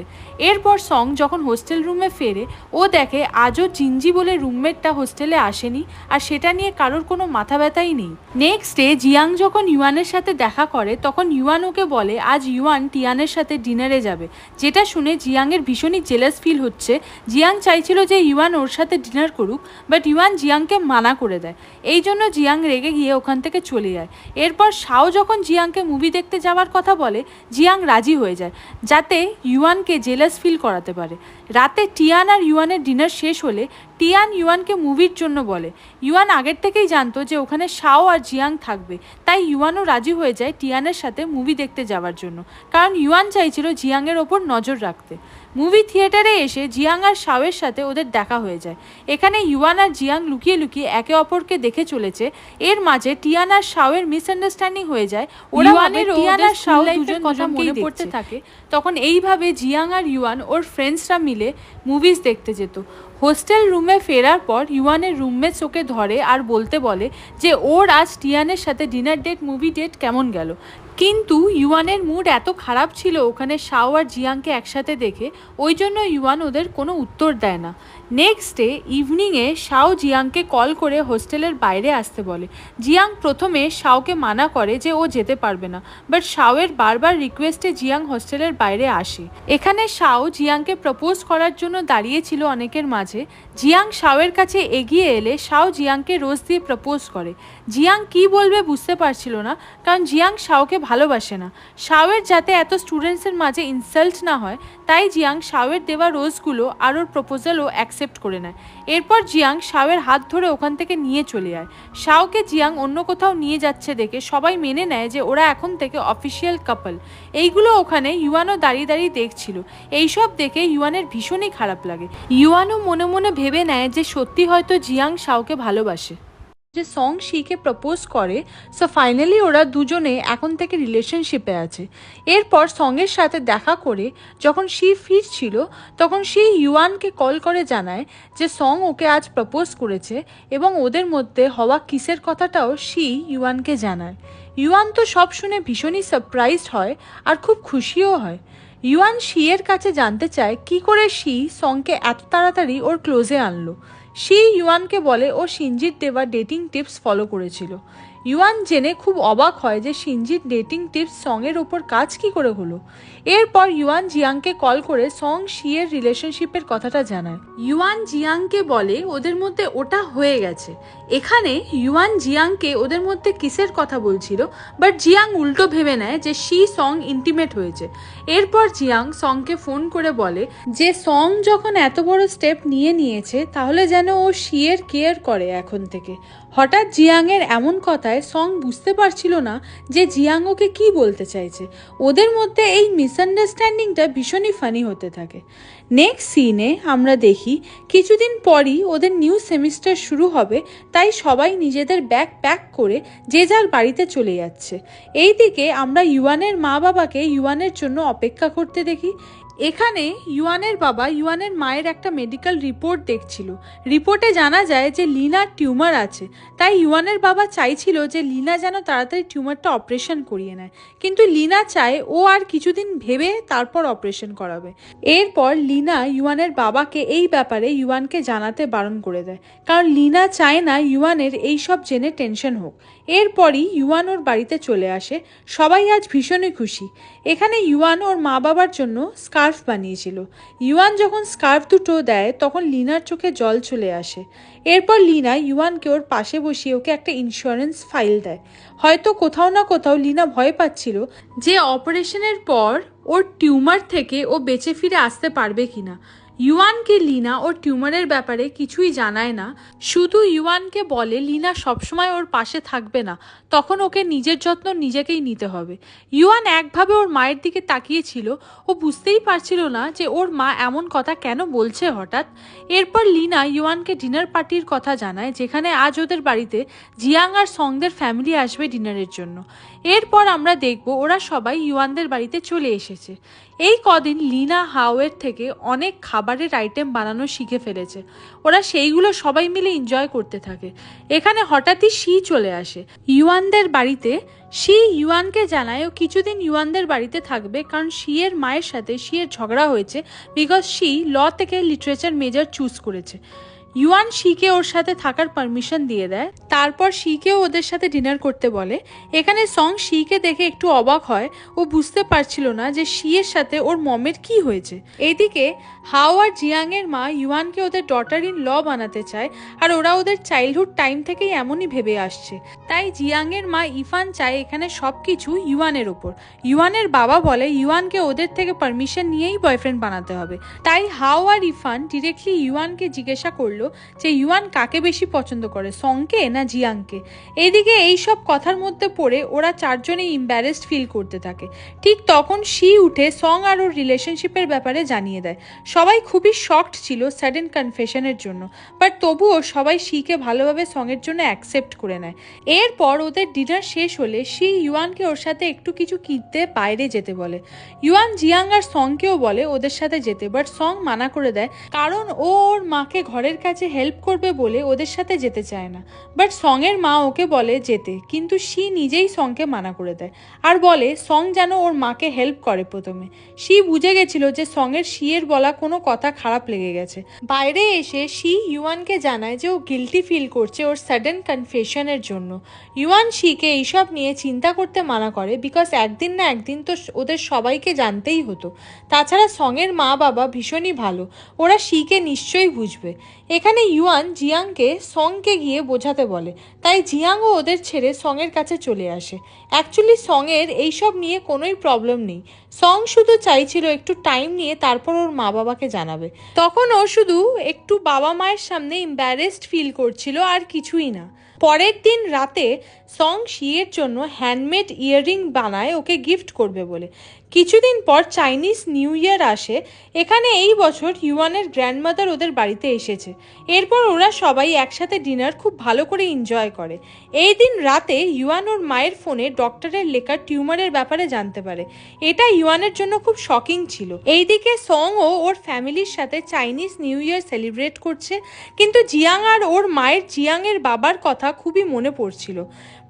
এরপর সং যখন হোস্টেল রুমে ফেরে, ও দেখে আজও জিনজি বলে রুমমেটটা হোস্টেলে আসেনি, আর সেটা নিয়ে কারোর কোনো মাথা ব্যথাই নেই। নেক্সট ডে জিয়াং যখন ইউয়ানের সাথে দেখা করে, তখন ইউয়ান ওকে বলে আজ ইউয়ান টিয়ানের সাথে ডিনারে যাবে, যেটা শুনে জিয়াংয়ের ভীষণই জেলাস ফিল হচ্ছে। জিয়াং চাইছিল যে ইউয়ান ওর সাথে ডিনার করুক, বাট ইউয়ান জিয়াংকে মানা করে দেয়। এই জন্য জিয়াং রেগে গিয়ে ওখান থেকে চলে যায়। এরপর শাও যখন জিয়াংকে মুভি দেখতে যাওয়ার কথা বলে, জিয়াং রাজি হয়ে যায়, যাতে ইউয়ানকে জেলাস ফিল করাতে পারে। রাতে টিয়ান আর ইউয়ানের ডিনার শেষ হলে টিয়ান ইউয়ানকে মুভির জন্য বলে। ইউয়ান আগের থেকেই জানতো যে ওখানে শাও আর জিয়াং থাকবে, তাই ইউয়ানও রাজি হয়ে যায় টিয়ানের সাথে মুভি দেখতে যাওয়ার জন্য, কারণ ইউয়ান চাইছিল জিয়াংয়ের ওপর নজর রাখতে। মুভি থিয়েটারে এসে জিয়াং আর শাওয়ের সাথে ওদের দেখা হয়ে যায়। এখানে ইউয়ান আর জিয়াং লুকিয়ে লুকিয়ে একে অপরকে দেখে চলেছে। এর মাঝে টিয়ান আর শাওয়ের মিসআন্ডারস্ট্যান্ডিং হয়ে যায়। ওরা টিয়ান আর শাও দুজন কথা মনে পড়তে থাকে। তখন এইভাবে জিয়াং আর ইউয়ান ওর ফ্রেন্ডসরা মিলে মুভিজ দেখতে যেত। হোস্টেল রুমে ফেরার পর ইউয়ানের রুমমেটস ওকে ধরে আর বলতে বলে যে ওর আজ টিয়ানের সাথে ডিনার ডেট মুভি ডেট কেমন গেল। কিন্তু ইউয়ানের মুড এত খারাপ ছিল ওখানে শাও আর জিয়াংকে একসাথে দেখে, ওই জন্য ইউয়ান ওদের কোনো উত্তর দেয় না। নেক্সট ডে ইভিনিংয়ে শাও জিয়াংকে কল করে হোস্টেলের বাইরে আসতে বলে। জিয়াং প্রথমে শাওকে মানা করে যে ও যেতে পারবে না, বাট শাওয়ের বারবার রিকোয়েস্টে জিয়াং হোস্টেলের বাইরে আসে। এখানে শাও জিয়াংকে প্রপোজ করার জন্য দাঁড়িয়েছিল অনেকের মাঝে। জিয়াং শাওয়ের কাছে এগিয়ে এলে শাও জিয়াংকে রোজ দিয়ে প্রপোজ করে। জিয়াং কি বলবে বুঝতে পারছিল না, কারণ জিয়াং শাওকে ভালোবাসে না। শাওয়ের যাতে এত স্টুডেন্টসের মাঝে ইনসাল্ট না হয়, তাই জিয়াং শাওয়ের দেওয়া রোজগুলো আর ওর প্রপোজালও অ্যাকসেপ্ট করে নেয়। এরপর জিয়াং শাওয়ের হাত ধরে ওখান থেকে নিয়ে চলে যায়। শাওকে জিয়াং অন্য কোথাও নিয়ে যাচ্ছে দেখে সবাই মেনে নেয় যে ওরা এখন থেকে অফিসিয়াল কাপল। এইগুলো ওখানে ইউয়ানও দাঁড়িয়ে দাঁড়িয়ে দেখছিল। এইসব দেখে ইউয়ানের ভীষণই খারাপ লাগে। ইউয়ানও মনে মনে ভেবে নেয় যে সত্যি হয়তো জিয়াং শাওকে ভালোবাসে, যে সং শিকে প্রপোজ করে। সো ফাইনালি ওরা দুজনে এখন থেকে রিলেশনশিপে আছে। এরপর সঙের সাথে দেখা করে যখন শি ফিরছিল, তখন শি ইউয়ানকে কল করে জানায় যে সং ওকে আজ প্রপোজ করেছে, এবং ওদের মধ্যে হওয়া কিসের কথাটাও শি ইউয়ানকে জানায়। ইউয়ান তো সব শুনে ভীষণই সারপ্রাইজড হয় আর খুব খুশিও হয়। ইউয়ান শিয়ের কাছে জানতে চায় কি করে শি সংকে এত তাড়াতাড়ি ওর ক্লোজে আনলো। শি ইউয়ানকে বলে ও সিনজির দেওয়া ডেটিং টিপস ফলো করেছিল। ইউয়ান জেনে খুব অবাক হয় যে সিনজির ডেটিং টিপস সঙের ওপর কাজ কি করে হলো। এরপর ইউয়ান জিয়াংকে কল করে সং শিয়ের রিলেশনশিপের কথাটা জানায়। ইউয়ান জিয়াংকে বলে ওদের মধ্যে ওটা হয়ে গেছে। এখানে ইউয়ান জিয়াংকে ওদের মধ্যে কিসের কথা বলছিল, বাট জিয়াং উল্টো ভেবে নেয় যে শি সং ইন্টিমেট হয়েছে। এরপর জিয়াং সংকে ফোন করে বলে যে সং যখন এত বড় স্টেপ নিয়েছে, তাহলে যেন ও শিয়ের কেয়ার করে এখন থেকে। হঠাৎ জিয়াংয়ের এমন কথায় জায়গায় সং বুঝতে পারছিল না যে জিয়াং ওকে কী বলতে চাইছে। ওদের মধ্যে এই মিসআন্ডারস্ট্যান্ডিংটা ভীষণই ফানি হতে থাকে। নেক্সট সিনে আমরা দেখি কিছুদিন পরই ওদের নিউ সেমিস্টার শুরু হবে, তাই সবাই নিজেদের ব্যাগ প্যাক করে যে যার বাড়িতে চলে যাচ্ছে। এইদিকে আমরা ইউয়ানের মা বাবাকে ইউয়ানের জন্য অপেক্ষা করতে দেখি। এখানে ইউয়ানের বাবা ইউয়ানের মায়ের একটা মেডিকেল রিপোর্ট দেখছিল। রিপোর্টে জানা যায় যে লিনার টিউমার আছে, তাই ইউয়ানের বাবা চাইছিল যে লিনা যেন তাড়াতাড়ি টিউমারটা অপারেশন করিয়ে নেয়, কিন্তু লিনা চায় ও আর কিছুদিন ভেবে তারপর অপারেশন করাবে। এরপর লিনা ইউয়ানের বাবাকে এই ব্যাপারে ইউয়ানকে জানাতে বারণ করে দেয়, কারণ লিনা চায় না ইউয়ানের এইসব জেনে টেনশন হোক। এরপরই ইউয়ান ওর বাড়িতে চলে আসে। সবাই আজ ভীষণই খুশি। এখানে ইউয়ান ওর মা বাবার জন্য স্কার্ফ বানিয়েছিল। ইউয়ান যখন স্কার্ফ দুটো দেয় তখন লিনার চোখে জল চলে আসে। এরপর লিনা ইউয়ানকে ওর পাশে বসিয়ে ওকে একটা ইন্স্যুরেন্স ফাইল দেয়। হয়তো কোথাও না কোথাও লিনা ভয় পাচ্ছিল যে অপারেশনের পর ওর টিউমার থেকে ও বেঁচে ফিরে আসতে পারবে কিনা। ইউয়ানকে লিনা ওর টিউমারের ব্যাপারে কিছুই জানায় না, শুধু ইউয়ানকে বলে লিনা সবসময় ওর পাশে থাকবে না, তখন ওকে নিজের যত্ন নিজেকেই নিতে হবে। ইউয়ান একভাবে ওর মায়ের দিকে তাকিয়েছিল, ও বুঝতেই পারছিল না যে ওর মা এমন কথা কেন বলছে হঠাৎ। এরপর লিনা ইউয়ানকে ডিনার পার্টির কথা জানায়, যেখানে আজ ওদের বাড়িতে জিয়াং আর সংদের ফ্যামিলি আসবে ডিনারের জন্য। এরপর আমরা দেখব ওরা সবাই ইউয়ানদের বাড়িতে চলে এসেছে। এই কদিন লিনা হাওয়ের থেকে অনেক খাবারের আইটেম বানানো শিখে ফেলেছে। ওরা সেইগুলো সবাই মিলে এনজয় করতে থাকে। এখানে হঠাৎই শি চলে আসে ইউয়ানদের বাড়িতে। শি ইউয়ানকে জানায় ও কিছুদিন ইউয়ানদের বাড়িতে থাকবে, কারণ শিয়ের মায়ের সাথে শিয়ের ঝগড়া হয়েছে, বিকজ শি ল থেকে লিটারেচার মেজর চুজ করেছে। ইউয়ান শিকে ওর সাথে থাকার পারমিশন দিয়ে দেয়। তারপর শিকেও ওদের সাথে ডিনার করতে বলে। এখানে সং শিকে দেখে একটু অবাক হয়। ও বুঝতে পারছিল না যে শিয়ের সাথে ওর মমের কি হয়েছে। এইদিকে হাও আর জিয়াংয়ের মা ইউয়ানকে ওদের ডটার ইন ল বানাতে চায়, আর ওরা ওদের চাইল্ডহুড টাইম থেকেই এমনই ভেবে আসছে। তাই জিয়াংয়ের মা ইফান চায় এখানে সব কিছু ইউয়ানের ওপর। ইউয়ানের বাবা বলে ইউয়ানকে ওদের থেকে পারমিশন নিয়েই বয়ফ্রেন্ড বানাতে হবে। তাই হাও আর ইফান ডিরেক্টলি ইউয়ানকে জিজ্ঞাসা করলো যে ইউয়ান কাকে বেশি পছন্দ করে, সংকে না জিয়াংকে। এইদিকে এইসব কথার মধ্যে পড়ে ওরা চারজনেই ইম্বারেসড ফিল করতে থাকে। ঠিক তখন শি উঠে সং আর ওর রিলেশনশিপের ব্যাপারে জানিয়ে দেয়। সবাই খুবই শকড ছিল সাডেন কনফেশনের জন্য, বাট তবুও সবাই শিকে ভালোভাবে সঙের জন্য অ্যাকসেপ্ট করে নেয়। এরপর ওদের ডিনার শেষ হলে শি ইউয়ানকে ওর সাথে একটু কিছু কিনতে বাইরে যেতে বলে। ইউয়ান জিয়াং আর সংকেও বলে ওদের সাথে যেতে, বাট সং মানা করে দেয়, কারণ ও ওর মাকে ঘরের কাছে হেল্প করবে বলে ওদের সাথে যেতে চায় না। বাট সঙের মা ওকে বলে যেতে, কিন্তু শি নিজেই সংকে মানা করে দেয় আর বলে সং যেন ওর মাকে হেল্প করে। প্রথমে শি বুঝে গেছিল যে সঙের শিয়ের বলা কোনো কথা খারাপ লেগে গেছে। বাইরে এসে শি ইউয়ানকে জানায় যে ও গিল্টি ফিল করছে ওর সাডেন কনফেশনের জন্য। ইউয়ান শিকে এইসব নিয়ে চিন্তা করতে মানা করে, বিকজ একদিন না একদিন তো ওদের সবাইকে জানতেই হতো। তাছাড়া সঙের মা বাবা ভীষণই ভালো, ওরা শিকে নিশ্চয়ই বুঝবে। এখানে ইউয়ান জিয়াংকে সংকে গিয়ে বোঝাতে বলে, তাই জিয়াংও ওদের ছেড়ে সঙের কাছে চলে আসে। অ্যাকচুয়ালি সঙের এইসব নিয়ে কোনোই প্রবলেম নেই। সং শুধু চাইছিল একটু টাইম নিয়ে তারপর ওর মা বাবাকে জানাবে। তখন ও শুধু একটু বাবা মায়ের সামনে এম্বারেসড ফিল করছিল, আর কিছুই না। পরের দিন রাতে সং শিয়ের জন্য হ্যান্ডমেড ইয়াররিং বানায় ওকে গিফট করবে বলে। কিছুদিন পর চাইনিজ নিউ ইয়ার আসে। এখানে এই বছর ইউয়ানের গ্র্যান্ডমাদার ওদের বাড়িতে এসেছে। এরপর ওরা সবাই একসাথে ডিনার খুব ভালো করে এনজয় করে। এই দিন রাতে ইউয়ান ওর মায়ের ফোনে ডক্টরের লেখা টিউমারের ব্যাপারে জানতে পারে। এটা ইউয়ানের জন্য খুব শকিং ছিল। এইদিকে সংও ওর ফ্যামিলির সাথে চাইনিজ নিউ ইয়ার সেলিব্রেট করছে, কিন্তু জিয়াং আর ওর মায়ের জিয়াংয়ের বাবার কথা খুবই মনে পড়ছিল।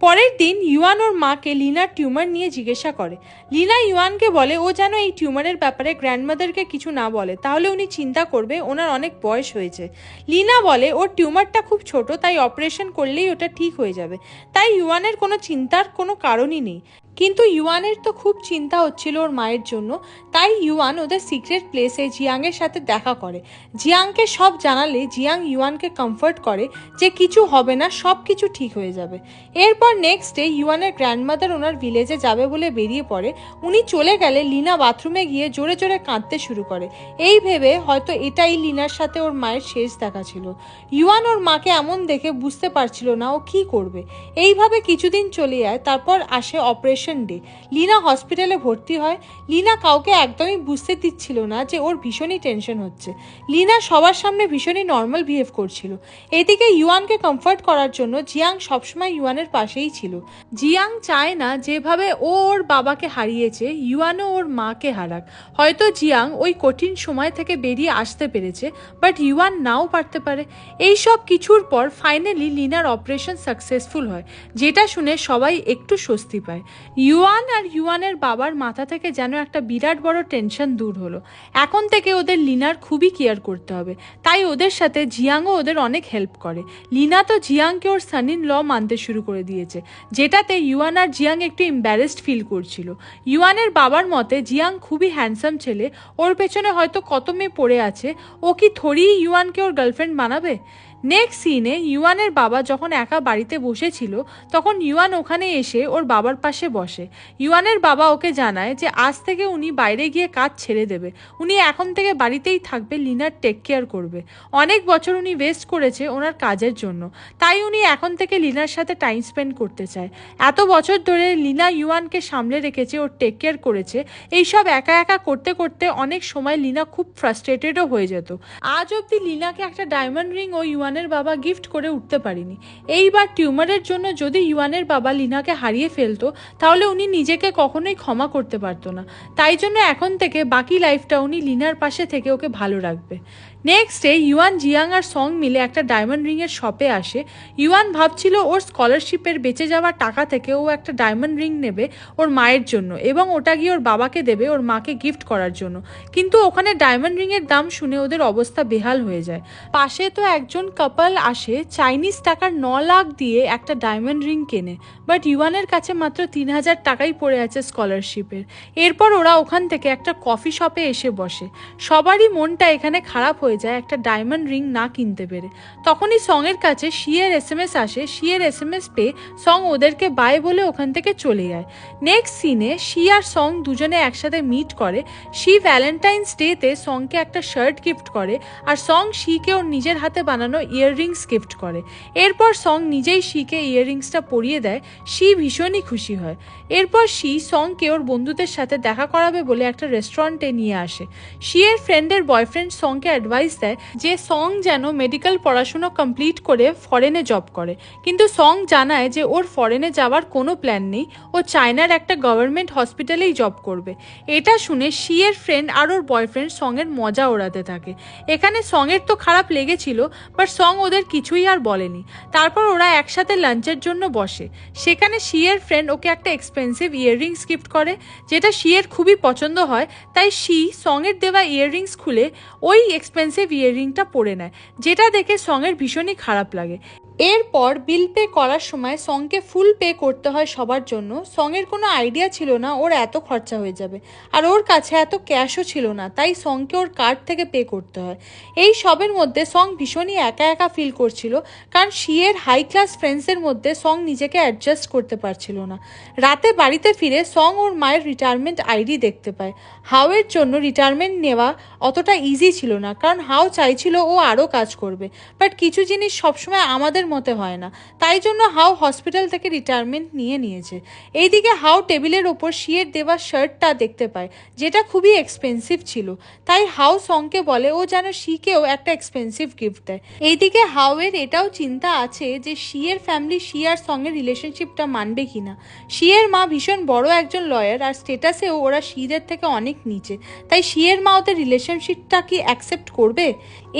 পরের দিন ইউয়ান ওর মাকে লিনার টিউমার নিয়ে জিজ্ঞাসা করে। লিনা ইউয়ানকে বলে ও যেন এই টিউমারের ব্যাপারে গ্র্যান্ডমাদারকে কিছু না বলে, তাহলে উনি চিন্তা করবে ওনার অনেক বয়স হয়েছে। লিনা বলে ওর টিউমারটা খুব ছোট, তাই অপারেশন করলেই ওটা ঠিক হয়ে যাবে, তাই ইউয়ানের কোনো চিন্তার কোনো কারণই নেই। কিন্তু ইউয়ানের তো খুব চিন্তা হচ্ছিল ওর মায়ের জন্য, তাই ইউয়ান ওদের সিক্রেট প্লেসে জিয়াংয়ের সাথে দেখা করে। জিয়াংকে সব জানালে জিয়াং ইউয়ানকে কমফর্ট করে যে কিছু হবে না, সব কিছু ঠিক হয়ে যাবে। এরপর এরপর নেক্সট ডে ইউয়ানের গ্র্যান্ডমাদার ওনার ভিলেজে যাবে বলে বেরিয়ে পড়ে। উনি চলে গেলে লিনা বাথরুমে গিয়ে জোরে জোরে কাঁদতে শুরু করে, এই ভেবে হয়তো এটাই লিনার সাথে ওর মায়ের শেষ দেখা ছিল। ইউয়ান ওর মাকে এমন দেখে বুঝতে পারছিল না ও কি করবে। এইভাবে কিছুদিন চলে যায়। তারপর আসে অপারেশন ডে। লিনা হসপিটালে ভর্তি হয়। লিনা কাউকে একদমই বুঝতে দিচ্ছিল না যে ওর ভীষণই টেনশন হচ্ছে। লিনা সবার সামনে ভীষণই নর্মাল বিহেভ করছিল। এদিকে ইউয়ানকে কমফর্ট করার জন্য জিয়াং সবসময় ইউয়ানের পাশেই ছিল। জিয়াং চায় না যেভাবে ও ওর বাবাকে হারিয়েছে ইউয়ানও ওর মাকে হারাক। হয়তো জিয়াং ওই কঠিন সময় থেকে বেরিয়ে আসতে পেরেছে, বাট ইউয়ান নাও পারতে পারে। এই সব কিছুর পর ফাইনালি লিনার অপারেশন সাকসেসফুল হয়, যেটা শুনে সবাই একটু স্বস্তি পায়। ইউয়ান আর ইউয়ানের বাবার মাথা থেকে যেন একটা বিরাট বড় টেনশন দূর হলো। এখন থেকে ওদের লিনার খুবই কেয়ার করতে হবে, তাই ওদের সাথে জিয়াংও ওদের অনেক হেল্প করে। লিনা তো জিয়াংকে ওর সান ইন ল মানতে শুরু করে দিয়েছে, যেটাতে ইউয়ান আর জিয়াং একটু এম্বারেসড ফিল করছিল। ইউয়ানের বাবার মতে জিয়াং খুবই হ্যান্ডসাম ছেলে, ওর পেছনে হয়তো কত মেয়ে পড়ে আছে, ও কি থোড়ি ইউয়ানকে ওর গার্লফ্রেন্ড বানাবে। নেক্সট সিনে ইউয়ানের বাবা যখন একা বাড়িতে বসেছিল তখন ইউয়ান ওখানে এসে ওর বাবার পাশে বসে। ইউয়ানের বাবা ওকে জানায় যে আজ থেকে উনি বাইরে গিয়ে কাজ ছেড়ে দেবে, উনি এখন থেকে বাড়িতেই থাকবে, লিনার টেক কেয়ার করবে। অনেক বছর উনি ওয়েস্ট করেছে ওনার কাজের জন্য, তাই উনি এখন থেকে লিনার সাথে টাইম স্পেন্ড করতে চায়। এত বছর ধরে লিনা ইউয়ানকে সামলে রেখেছে, ওর টেক কেয়ার করেছে। এইসব একা একা করতে করতে অনেক সময় লিনা খুব ফ্রাস্ট্রেটেডও হয়ে যেত। আজ অবধি লিনাকে একটা ডায়মন্ড রিং ও ইউয়ানের বাবা গিফট করে উঠতে পারিনি। এইবার টিউমারের জন্য যদি ইউয়ানের বাবা লিনাকে হারিয়ে ফেলতো তাহলে উনি নিজেকে কখনোই ক্ষমা করতে পারতো না। তাই জন্য এখন থেকে বাকি লাইফটা উনি লিনার পাশে থেকে ওকে ভালো রাখবে। নেক্সট ডে ইউয়ান, জিয়াং আর সং মিলে একটা ডায়মন্ড রিংয়ের শপে আসে। ইউয়ান ভাবছিল ওর স্কলারশিপের বেঁচে যাওয়া টাকা থেকে ও একটা ডায়মন্ড রিং নেবে ওর মায়ের জন্য এবং ওটা গিয়ে ওর বাবাকে দেবে ওর মাকে গিফট করার জন্য। কিন্তু ওখানে ডায়মন্ড রিংয়ের দাম শুনে ওদের অবস্থা বেহাল হয়ে যায়। পাশে তো একজন কাপল আসে, চাইনিজ টাকার 9 লাখ দিয়ে একটা ডায়মন্ড রিং কেনে, বাট ইউয়ানের কাছে মাত্র 3000 টাকাই পড়ে আছে স্কলারশিপের। এরপর ওরা ওখান থেকে একটা কফি শপে এসে বসে। সবারই মনটা এখানে খারাপ হয়ে যায় একটা ডায়মন্ড রিং না কিনতে পেরে। তখনই সঙের কাছে শিয়ের SMS আসে। শিয়ের SMS পেয়ে সং ওদেরকে বাই বলে ওখান থেকে চলে যায়। নেক্সট সিনে শি আর সং দুজনে একসাথে মিট করে। শি ভ্যালেন্টাইন্স ডেতে সংকে একটা শার্ট গিফট করে আর সং শিকে ওর নিজের হাতে বানানো ইয়াররিংস গিফট করে। এরপর সং নিজেই শিকে ইয়াররিংসটা পরিয়ে দেয়। শি ভীষণই খুশি হয়। এরপর শি সংকে ওর বন্ধুদের সাথে দেখা করাবে বলে একটা রেস্টুরেন্টে নিয়ে আসে। শিয়ের ফ্রেন্ডের বয়ফ্রেন্ড সংকে অ্যাডভাইস দেয় যে সং যেন মেডিকেল পড়াশুনো কমপ্লিট করে ফরেনে জব করে, কিন্তু সং জানায় যে ওর ফরেনে যাওয়ার কোনো প্ল্যান নেই, ও চায়নার একটা গভর্নমেন্ট হসপিটালেই জব করবে। এটা শুনে শিয়ের ফ্রেন্ড আর ওর বয়ফ্রেন্ড সঙের মজা ওড়াতে থাকে। এখানে সঙের তো খারাপ লেগেছিল, বাট সং ওদের কিছুই আর বলেনি। তারপর ওরা একসাথে লাঞ্চের জন্য বসে। সেখানে শিয়ের ফ্রেন্ড ওকে একটা এক্সপেন্সিভ ইয়াররিংস গিফট করে, যেটা শিয়ের খুবই পছন্দ হয়। তাই শি সঙের দেওয়া ইয়াররিংস খুলে ওই এক্সপেন্সিভ ইয়াররিংটা পরে নেয়, যেটা দেখে সঙের ভীষণই খারাপ লাগে। এরপর বিল পে করার সময় সংকে ফুল পে করতে হয় সবার জন্য। সঙের কোনো আইডিয়া ছিল না ওর এত খরচা হয়ে যাবে, আর ওর কাছে এত ক্যাশও ছিল না, তাই সংকে ওর কার্ড থেকে পে করতে হয়। এই সবের মধ্যে সং ভীষণই একা একা ফিল করছিল, কারণ শিয়ের হাই ক্লাস ফ্রেন্ডসের মধ্যে সং নিজেকে অ্যাডজাস্ট করতে পারছিল না। রাতে বাড়িতে ফিরে সং ওর মায়ের রিটায়ারমেন্ট আইডি দেখতে পায়। হাওয়ের জন্য রিটায়ারমেন্ট নেওয়া অতটা ইজি ছিল না, কারণ হাও চাইছিল ও আরও কাজ করবে, বাট কিছু জিনিস সবসময় আমাদের মতে হয় না, তাই জন্য হাও হসপিটাল থেকে রিটায়ারমেন্ট নিয়েছে। এইদিকে হাও টেবিলের ওপর শিয়ের দেওয়া শার্টটা দেখতে পায়, যেটা খুবই এক্সপেন্সিভ ছিল। তাই হাও সংকে বলে ও যেন শিকেও একটা এক্সপেন্সিভ গিফট দেয়। এইদিকে হাওয়ের এটাও চিন্তা আছে যে শিয়ের ফ্যামিলি শি আর সঙ্গের রিলেশনশিপটা মানবে কিনা। শিয়ের মা ভীষণ বড় একজন লয়ার, আর স্টেটাসেও ওরা শিদের থেকে অনেক নিচে, তাই শিয়ের মা ওদের রিলেশনশিপটা কি অ্যাকসেপ্ট করবে।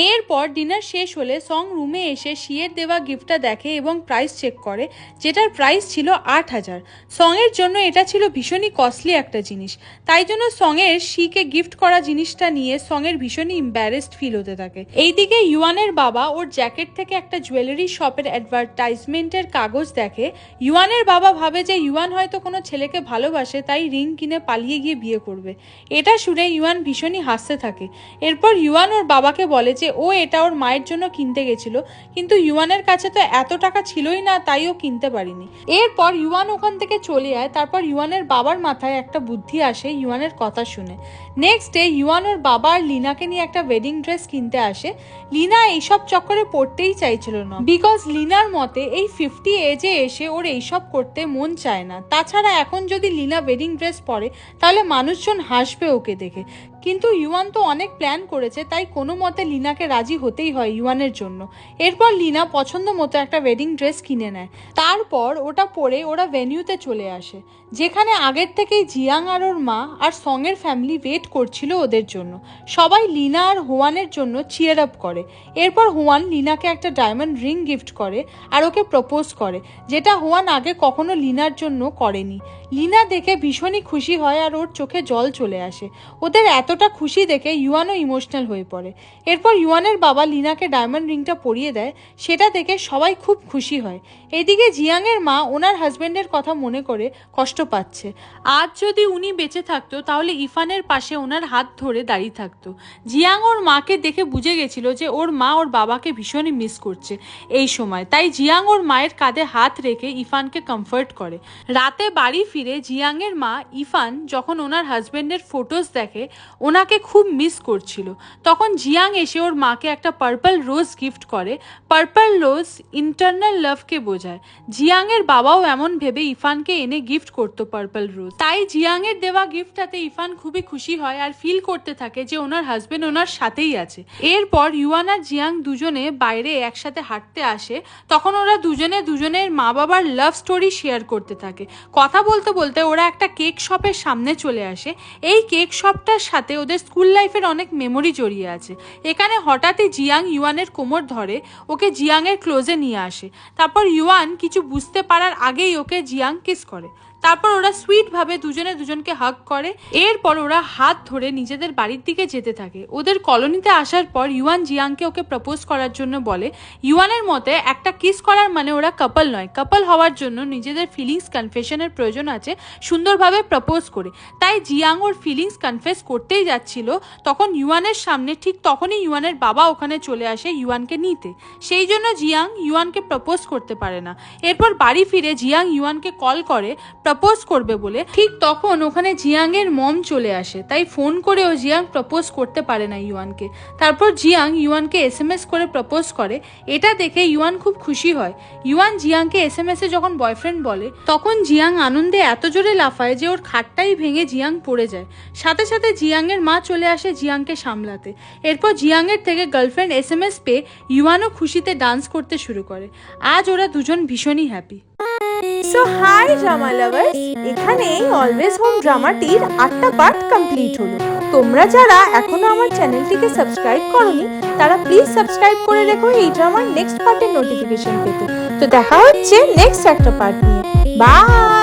এরপর ডিনার শেষ হলে সং রুমে এসে শিয়ের দেওয়া গিফটটা দেখে এবং প্রাইস চেক করে, যেটার প্রাইস ছিল 8000। সঙের জন্য এটা ছিল ভীষণই কস্টলি একটা জিনিস, তাই জন্য সঙের শিকে গিফট করা জিনিসটা নিয়ে সঙের ভীষণই এম্বারেসড ফিল হতে থাকে। এইদিকে ইউয়ানের বাবা ওর জ্যাকেট থেকে একটা জুয়েলারি শপের অ্যাডভার্টাইজমেন্টের কাগজ দেখে। ইউয়ানের বাবা ভাবে যে ইউয়ান হয়তো কোনো ছেলেকে ভালোবাসে, তাই রিং কিনে পালিয়ে গিয়ে বিয়ে করবে। এটা শুনে ইউয়ান ভীষণই হাসতে থাকে। এরপর ইউয়ান ওর বাবাকে বলে যে ও এটা ওর মায়ের জন্য কিনতে গেছিল, কিন্তু ইউয়ানের কাছে কাছে তো এত টাকা ছিলই না, তাই ও কিনতে পারিনি। এরপর ইউয়ান ওখান থেকে চলে যায়। তারপর ইউয়ানের বাবার মাথায় একটা বুদ্ধি আসে ইউয়ানের কথা শুনে। নেক্সট ডে ইউয়ান ওর বাবা আর লিনাকে নিয়ে একটা ওয়েডিং ড্রেস কিনতে আসে। লিনা এইসব চক্করে পড়তেই চাইছিল না, বিকজ লিনার মতে এই 50 এজে এসে ওর এইসব করতে মন চায় না। তাছাড়া এখন যদি লিনা ওয়েডিং ড্রেস পরে তাহলে মানুষজন হাসবে ওকে দেখে। কিন্তু ইউয়ান তো অনেক প্ল্যান করেছে, তাই কোনো মতে লিনাকে রাজি হতেই হয় ইউয়ানের জন্য। এরপর লিনা পছন্দ মতো একটা ওয়েডিং ড্রেস কিনে নেয়। তারপর ওটা পরে ওরা ভেন্যুতে চলে আসে, যেখানে আগের থেকেই জিয়াং আর ওর মা আর সঙের ফ্যামিলি ওয়েট করছিল ওদের জন্য। সবাই লিনা আর হোয়ানের জন্য চিয়ার আপ করে। এরপর হোয়ান লিনাকে একটা ডায়মন্ড রিং গিফট করে আর ওকে প্রপোজ করে, যেটা হোয়ান আগে কখনো লিনার জন্য করেনি। লিনা দেখে ভীষণই খুশি হয় আর ওর চোখে জল চলে আসে। ওদের এতটা খুশি দেখে ইউয়ানও ইমোশনাল হয়ে পড়ে। এরপর ইউয়ানের বাবা লিনাকে ডায়মন্ড রিংটা পরিয়ে দেয়, সেটা দেখে সবাই খুব খুশি হয়। এদিকে জিয়াংয়ের মা ওনার হাজবেন্ডের কথা মনে করে কষ্ট পাচ্ছে। আজ যদি উনি বেঁচে থাকতো তাহলে ইফানের পাশে ওনার হাত ধরে দাঁড়িয়ে থাকতো। জিয়াং ওর মাকে দেখে বুঝে গেছিল যে ওর মা ওর বাবাকে ভীষণই মিস করছে এই সময়, তাই জিয়াং ওর মায়ের কাঁধে হাত রেখে ইফানকে কমফর্ট করে। রাতে বাড়ি ফিরে জিয়াংয়ের মা ইফান যখন ওনার হাজবেন্ডের ফটোজ দেখে ওনাকে খুব মিস করছিল, তখন জিয়াং এসে ওর মাকে একটা পার্পল রোজ গিফট করে। পার্পল রোজ ইন্টারনাল লাভকে বোঝায়। জিয়াংয়ের বাবাও এমন ভেবে ইফানকে এনে গিফট করতো পার্পল রোজ, তাই জিয়াংয়ের দেওয়া গিফটটাতে ইফান খুবই খুশি হয় আর ফিল করতে থাকে যে ওনার হাজবেন্ড ওনার সাথেই আছে। এরপর ইউয়ান আর জিয়াং দুজনে বাইরে একসাথে হাঁটতে আসে। তখন ওরা দুজনে দুজনের মা বাবার লাভ স্টোরি শেয়ার করতে থাকে। কথা বলতে বলতে ওরা একটা কেক শপের সামনে চলে আসে। এই কেক শপটার সাথে ওদের স্কুল লাইফের অনেক মেমোরি জড়িয়ে আছে। এখানে হঠাৎই জিয়াং ইউয়ানের কোমর ধরে ওকে জিয়াংয়ের ক্লোজে নিয়ে আসে। তারপর ইউয়ান কিছু বুঝতে পারার আগেই ওকে জিয়াং কিস করে। তারপর ওরা সুইট ভাবে দুজনে দুজনকে হাগ করে। এরপর ওরা হাত ধরে নিজেদের বাড়ির দিকে যেতে থাকে। ওদের কলোনিতে আসার পর ইউয়ান জিয়াংকে ওকে প্রপোজ করার জন্য বলে। ইউয়ানের মতে একটা কিস করার মানে ওরা কাপল নয়, কাপল হওয়ার জন্য নিজেদের ফিলিংস কনফেশনের প্রয়োজন আছে সুন্দরভাবে প্রপোজ করে। তাই জিয়াং ওর ফিলিংস কনফেস করতেই যাচ্ছিল, তখন ইউয়ানের সামনে ঠিক তখনই ইউয়ানের বাবা ওখানে চলে আসে ইউয়ানকে নিতে। সেই জন্য জিয়াং ইউয়ানকে প্রপোজ করতে পারে না। এরপর বাড়ি ফিরে জিয়াং ইউয়ানকে কল করে প্রপোজ করবে বলে। ঠিক তখন ওখানে জিয়াংয়ের মম চলে আসে, তাই ফোন করেও জিয়াং প্রপোজ করতে পারে না ইউয়ানকে। তারপর জিয়াং ইউয়ানকে SMS করে প্রপোজ করে। এটা দেখে ইউয়ান খুব খুশি হয়। ইউয়ান জিয়াংকে SMS এ যখন বয়ফ্রেন্ড বলে তখন জিয়াং আনন্দে এত জোরে লাফায় যে ওর খাটটাই ভেঙে জিয়াং পড়ে যায়। সাথে সাথে জিয়াংয়ের মা চলে আসে জিয়াংকে সামলাতে। এরপর জিয়াংয়ের থেকে গার্লফ্রেন্ড SMS পেয়ে ইউয়ানও খুশিতে ডান্স করতে শুরু করে। আজ ওরা দুজন ভীষণই happy. So hi drama lovers, এখানে অলওয়েজ হোম ড্রামাটির 8টা পার্ট কমপ্লিট হলো। তোমরা যারা এখনো আমার চ্যানেলটিকে সাবস্ক্রাইব করোনি তারা প্লিজ সাবস্ক্রাইব করে রেখো এই ড্রামার নেক্সট পার্টের নোটিফিকেশন পেতে। তো দেখা হচ্ছে নেক্সট একটা পার্ট নিয়ে। বাই।